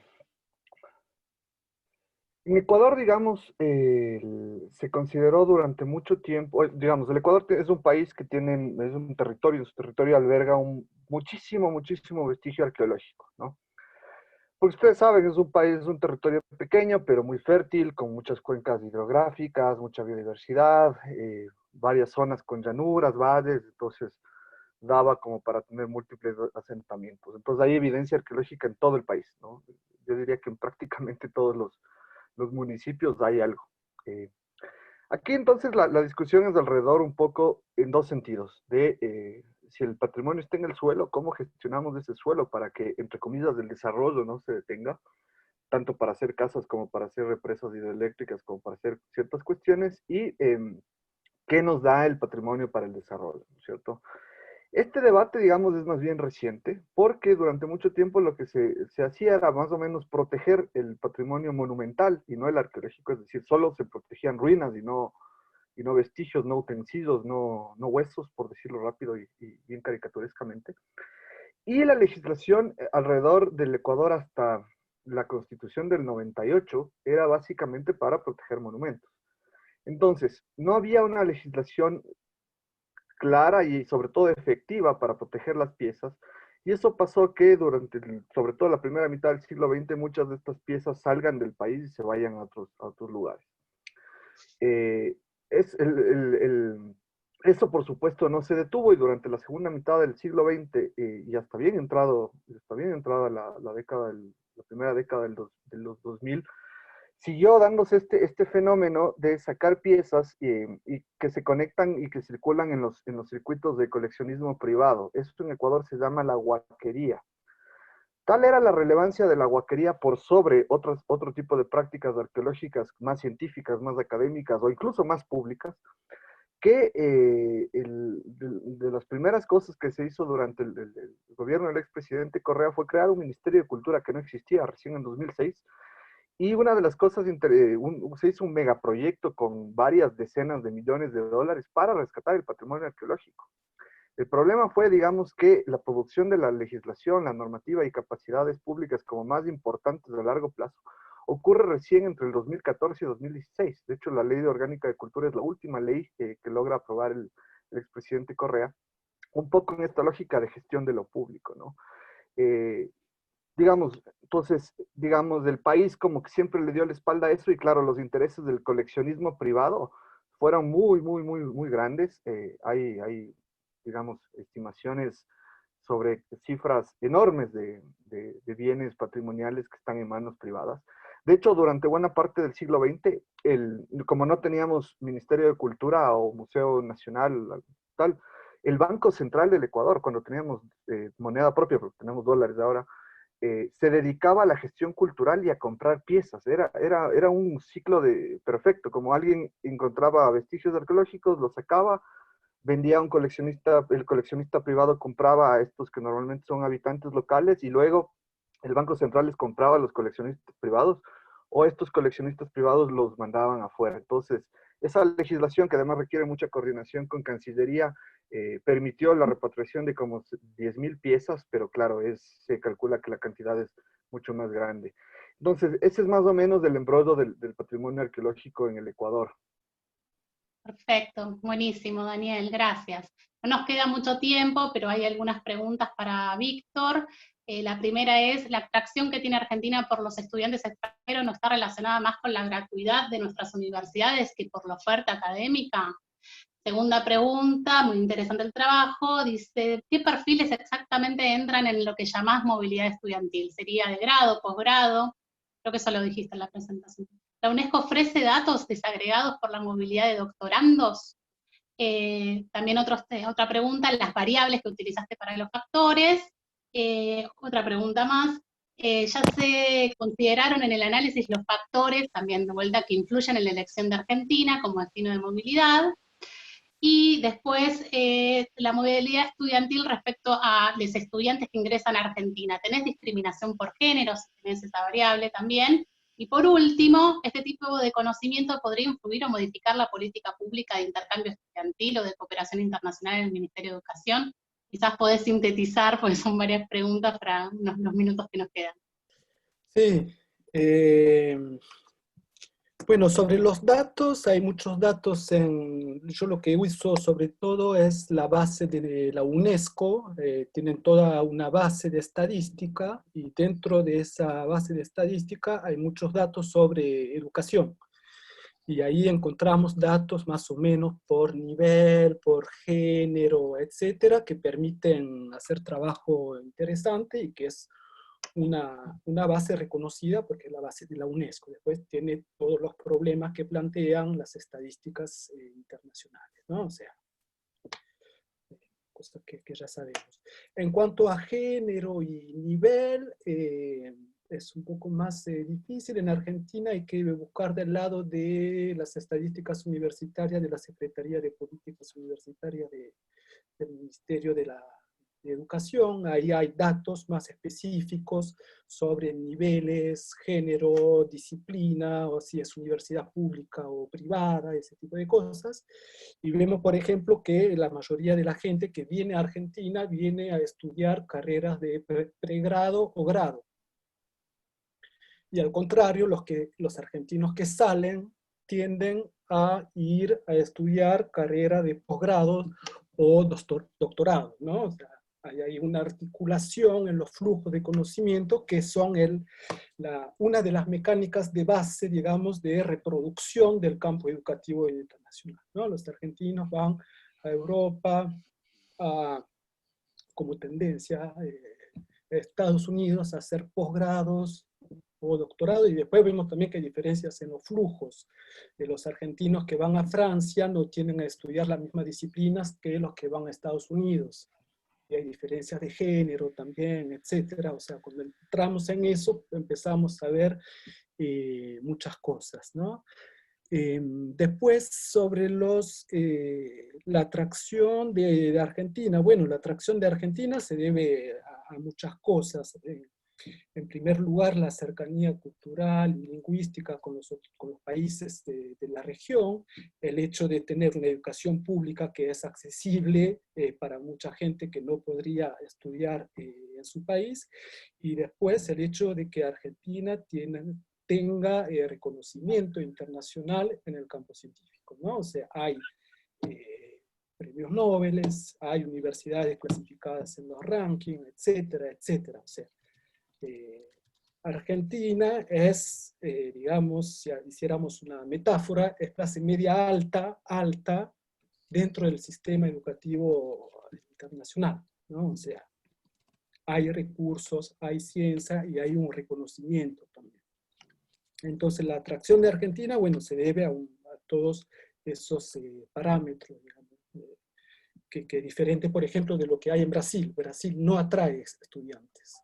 Speaker 6: Ecuador, digamos, se consideró durante mucho tiempo, digamos, el Ecuador es un país que es un territorio, en su territorio alberga muchísimo vestigio arqueológico, ¿no? Porque ustedes saben, es un territorio pequeño, pero muy fértil, con muchas cuencas hidrográficas, mucha biodiversidad, varias zonas con llanuras, valles, entonces daba como para tener múltiples asentamientos. Entonces hay evidencia arqueológica en todo el país, ¿no? Yo diría que en prácticamente todos los municipios hay algo. Aquí entonces la discusión es alrededor un poco en 2 sentidos, de si el patrimonio está en el suelo, cómo gestionamos ese suelo para que, entre comillas, el desarrollo no se detenga, tanto para hacer casas como para hacer represas hidroeléctricas, como para hacer ciertas cuestiones, y qué nos da el patrimonio para el desarrollo, ¿no es cierto? Este debate, digamos, es más bien reciente, porque durante mucho tiempo lo que se hacía era más o menos proteger el patrimonio monumental y no el arqueológico, es decir, solo se protegían ruinas y no vestigios, no utensilios, no huesos, por decirlo rápido y bien caricaturescamente. Y la legislación alrededor del Ecuador hasta la Constitución del 98 era básicamente para proteger monumentos. Entonces, no había una legislación clara y sobre todo efectiva para proteger las piezas, Y eso pasó que durante, sobre todo la primera mitad del siglo XX, muchas de estas piezas salgan del país y se vayan a otros lugares. Es eso, por supuesto, no se detuvo, y durante la segunda mitad del siglo XX, y hasta bien entrada la primera década de los 2000, siguió dándose este fenómeno de sacar piezas y que se conectan y que circulan en los circuitos de coleccionismo privado. Esto en Ecuador se llama la huaquería. Tal era la relevancia de la huaquería por sobre otro tipo de prácticas arqueológicas más científicas, más académicas o incluso más públicas, que de las primeras cosas que se hizo durante el gobierno del expresidente Correa fue crear un Ministerio de Cultura que no existía recién en 2006. Y una de las cosas, se hizo un megaproyecto con varias decenas de millones de dólares para rescatar el patrimonio arqueológico. El problema fue, digamos, que la producción de la legislación, la normativa y capacidades públicas como más importantes a largo plazo ocurre recién entre el 2014 y 2016. De hecho, la Ley Orgánica de Cultura es la última ley que logra aprobar el expresidente Correa, un poco en esta lógica de gestión de lo público, ¿no? Digamos, el país como que siempre le dio la espalda a eso, y claro, los intereses del coleccionismo privado fueron muy grandes. Hay, digamos, estimaciones sobre cifras enormes de bienes patrimoniales que están en manos privadas. De hecho, durante buena parte del siglo XX, como no teníamos Ministerio de Cultura o Museo Nacional, tal, el Banco Central del Ecuador, cuando teníamos moneda propia, porque tenemos dólares ahora, se dedicaba a la gestión cultural y a comprar piezas. Era un ciclo perfecto. Como alguien encontraba vestigios arqueológicos, los sacaba, vendía a un coleccionista, el coleccionista privado compraba a estos que normalmente son habitantes locales, y luego el Banco Central les compraba a los coleccionistas privados, o estos coleccionistas privados los mandaban afuera. Entonces, esa legislación, que además requiere mucha coordinación con Cancillería, permitió la repatriación de como 10.000 piezas, pero claro, se calcula que la cantidad es mucho más grande. Entonces, ese es más o menos el embrollo del patrimonio arqueológico en el Ecuador.
Speaker 1: Perfecto, buenísimo, Daniel, gracias. No nos queda mucho tiempo, pero hay algunas preguntas para Víctor. La primera es, ¿la atracción que tiene Argentina por los estudiantes extranjeros no está relacionada más con la gratuidad de nuestras universidades que por la oferta académica? Segunda pregunta, muy interesante el trabajo, dice, ¿qué perfiles exactamente entran en lo que llamás movilidad estudiantil? ¿Sería de grado, posgrado? Creo que eso lo dijiste en la presentación. ¿La UNESCO ofrece datos desagregados por la movilidad de doctorandos? También otra pregunta, las variables que utilizaste para los factores. Otra pregunta más, ya se consideraron en el análisis los factores, también de vuelta, que influyen en la elección de Argentina como destino de movilidad. Y después, la movilidad estudiantil respecto a los estudiantes que ingresan a Argentina. ¿Tenés discriminación por género? Si tenés esa variable también. Y por último, ¿este tipo de conocimiento podría influir o modificar la política pública de intercambio estudiantil o de cooperación internacional en el Ministerio de Educación? Quizás podés sintetizar, porque son varias preguntas para los minutos que nos quedan.
Speaker 7: Sí. Bueno, sobre los datos, hay muchos datos yo lo que uso sobre todo es la base de la UNESCO, tienen toda una base de estadística, y dentro de esa base de estadística hay muchos datos sobre educación. Y ahí encontramos datos más o menos por nivel, por género, etcétera, que permiten hacer trabajo interesante y que es una base reconocida porque es la base de la UNESCO. Después tiene todos los problemas que plantean las estadísticas internacionales, ¿no? O sea, cosas que ya sabemos. En cuanto a género y nivel, es un poco más difícil. En Argentina hay que buscar del lado de las estadísticas universitarias de la Secretaría de Políticas Universitarias del Ministerio de Educación. Ahí hay datos más específicos sobre niveles, género, disciplina, o si es universidad pública o privada, ese tipo de cosas. Y vemos, por ejemplo, que la mayoría de la gente que viene a Argentina viene a estudiar carreras de pregrado o grado. Y al contrario, los argentinos que salen tienden a ir a estudiar carrera de posgrado o doctorado, ¿no? O sea, hay una articulación en los flujos de conocimiento que son una de las mecánicas de base, digamos, de reproducción del campo educativo internacional, ¿no? Los argentinos van a Europa, como tendencia, Estados Unidos a hacer posgrados o doctorado, y después vemos también que hay diferencias en los flujos. Los argentinos que van a Francia no tienen a estudiar las mismas disciplinas que los que van a Estados Unidos. Y hay diferencias de género también, etcétera. O sea, cuando entramos en eso, empezamos a ver muchas cosas, ¿no? Después, sobre la atracción de Argentina. Bueno, la atracción de Argentina se debe a muchas cosas. En primer lugar, la cercanía cultural y lingüística con los países de la región, el hecho de tener una educación pública que es accesible para mucha gente que no podría estudiar en su país, y después el hecho de que Argentina tenga reconocimiento internacional en el campo científico, ¿no? O sea, hay premios Nobel, hay universidades clasificadas en los rankings, etcétera, etcétera. O sea, Argentina es, digamos, si hiciéramos una metáfora, es clase media alta dentro del sistema educativo internacional, ¿no? O sea, hay recursos, hay ciencia y hay un reconocimiento también. Entonces la atracción de Argentina, bueno, se debe a todos esos parámetros, digamos, que es diferente, por ejemplo, de lo que hay en Brasil. Brasil no atrae estudiantes,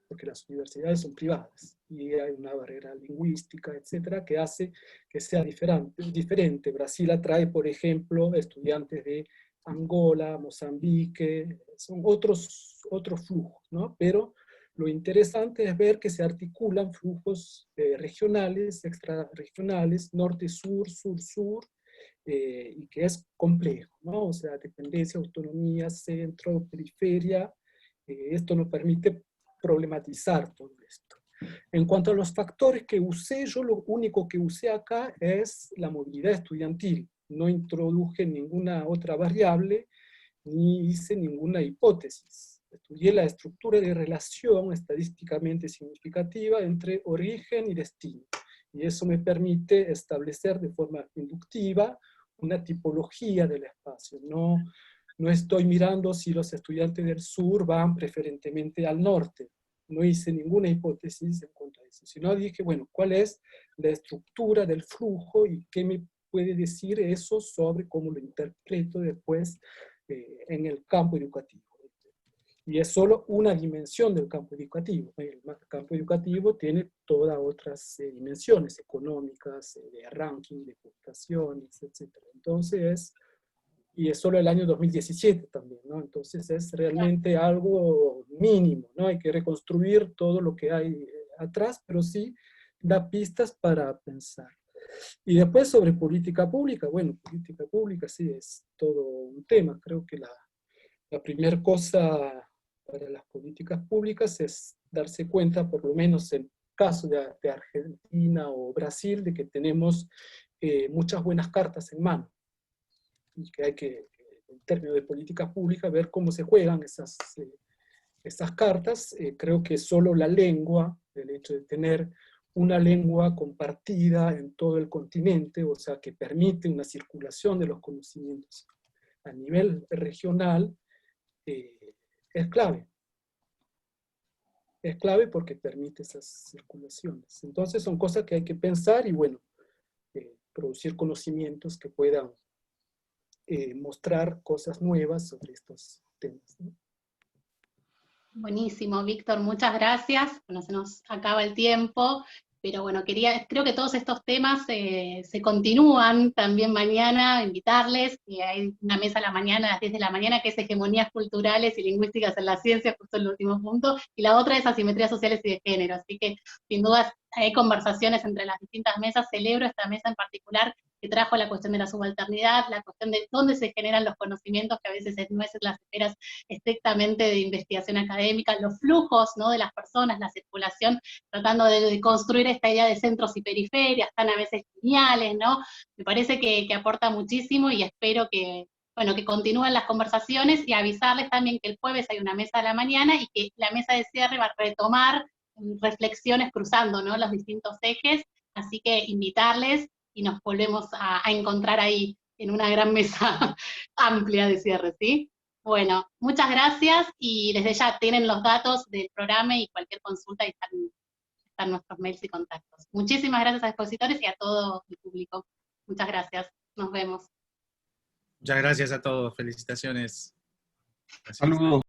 Speaker 7: porque las universidades son privadas, y hay una barrera lingüística, etcétera, que hace que sea diferente. Brasil atrae, por ejemplo, estudiantes de Angola, Mozambique, son otros flujos, ¿no? Pero lo interesante es ver que se articulan flujos regionales, extrarregionales, norte-sur, sur-sur, y que es complejo, ¿no? O sea, dependencia, autonomía, centro, periferia, esto nos permite problematizar todo esto. En cuanto a los factores que usé, yo lo único que usé acá es la movilidad estudiantil. No introduje ninguna otra variable, ni hice ninguna hipótesis. Estudié la estructura de relación estadísticamente significativa entre origen y destino. Y eso me permite establecer de forma inductiva una tipología del espacio. No estoy mirando si los estudiantes del sur van preferentemente al norte. No hice ninguna hipótesis en cuanto a eso, sino dije, bueno, ¿cuál es la estructura del flujo y qué me puede decir eso sobre cómo lo interpreto después en el campo educativo? Y es solo una dimensión del campo educativo. El campo educativo tiene todas otras dimensiones económicas, de ranking, de puntuaciones, etc. Entonces y es solo el año 2017 también, ¿no? Entonces es realmente algo mínimo, ¿no? Hay que reconstruir todo lo que hay atrás, pero sí da pistas para pensar. Y después sobre política pública, bueno, política pública sí es todo un tema. Creo que la primera cosa para las políticas públicas es darse cuenta, por lo menos en el caso de Argentina o Brasil, de que tenemos muchas buenas cartas en mano. Y que hay que, en términos de políticas públicas, ver cómo se juegan esas cartas. Creo que solo la lengua, el hecho de tener una lengua compartida en todo el continente, o sea, que permite una circulación de los conocimientos a nivel regional, es clave. Es clave porque permite esas circulaciones. Entonces son cosas que hay que pensar y, bueno, producir conocimientos que puedan mostrar cosas nuevas sobre estos temas, ¿no?
Speaker 1: Buenísimo, Víctor, muchas gracias. Bueno, se nos acaba el tiempo, pero bueno, creo que todos estos temas se continúan también mañana, invitarles, y hay una mesa a la mañana, a las 10 de la mañana, que es hegemonías culturales y lingüísticas en la ciencia, justo el último punto, y la otra es asimetrías sociales y de género, así que sin duda hay conversaciones entre las distintas mesas. Celebro esta mesa en particular que trajo la cuestión de la subalternidad, la cuestión de dónde se generan los conocimientos, que a veces no es en las esferas estrictamente de investigación académica, los flujos, ¿no?, de las personas, la circulación, tratando de construir esta idea de centros y periferias, tan a veces lineales, ¿no? Me parece que aporta muchísimo y espero que bueno, que continúen las conversaciones y avisarles también que el jueves hay una mesa de la mañana y que la mesa de cierre va a retomar reflexiones cruzando, ¿no?, los distintos ejes, así que invitarles y nos volvemos a encontrar ahí en una gran mesa amplia de cierre, ¿sí? Bueno, muchas gracias y desde ya tienen los datos del programa y cualquier consulta y están nuestros mails y contactos. Muchísimas gracias a expositores y a todo el público. Muchas gracias. Nos vemos.
Speaker 8: Muchas gracias a todos. Felicitaciones. Gracias.
Speaker 5: Saludos.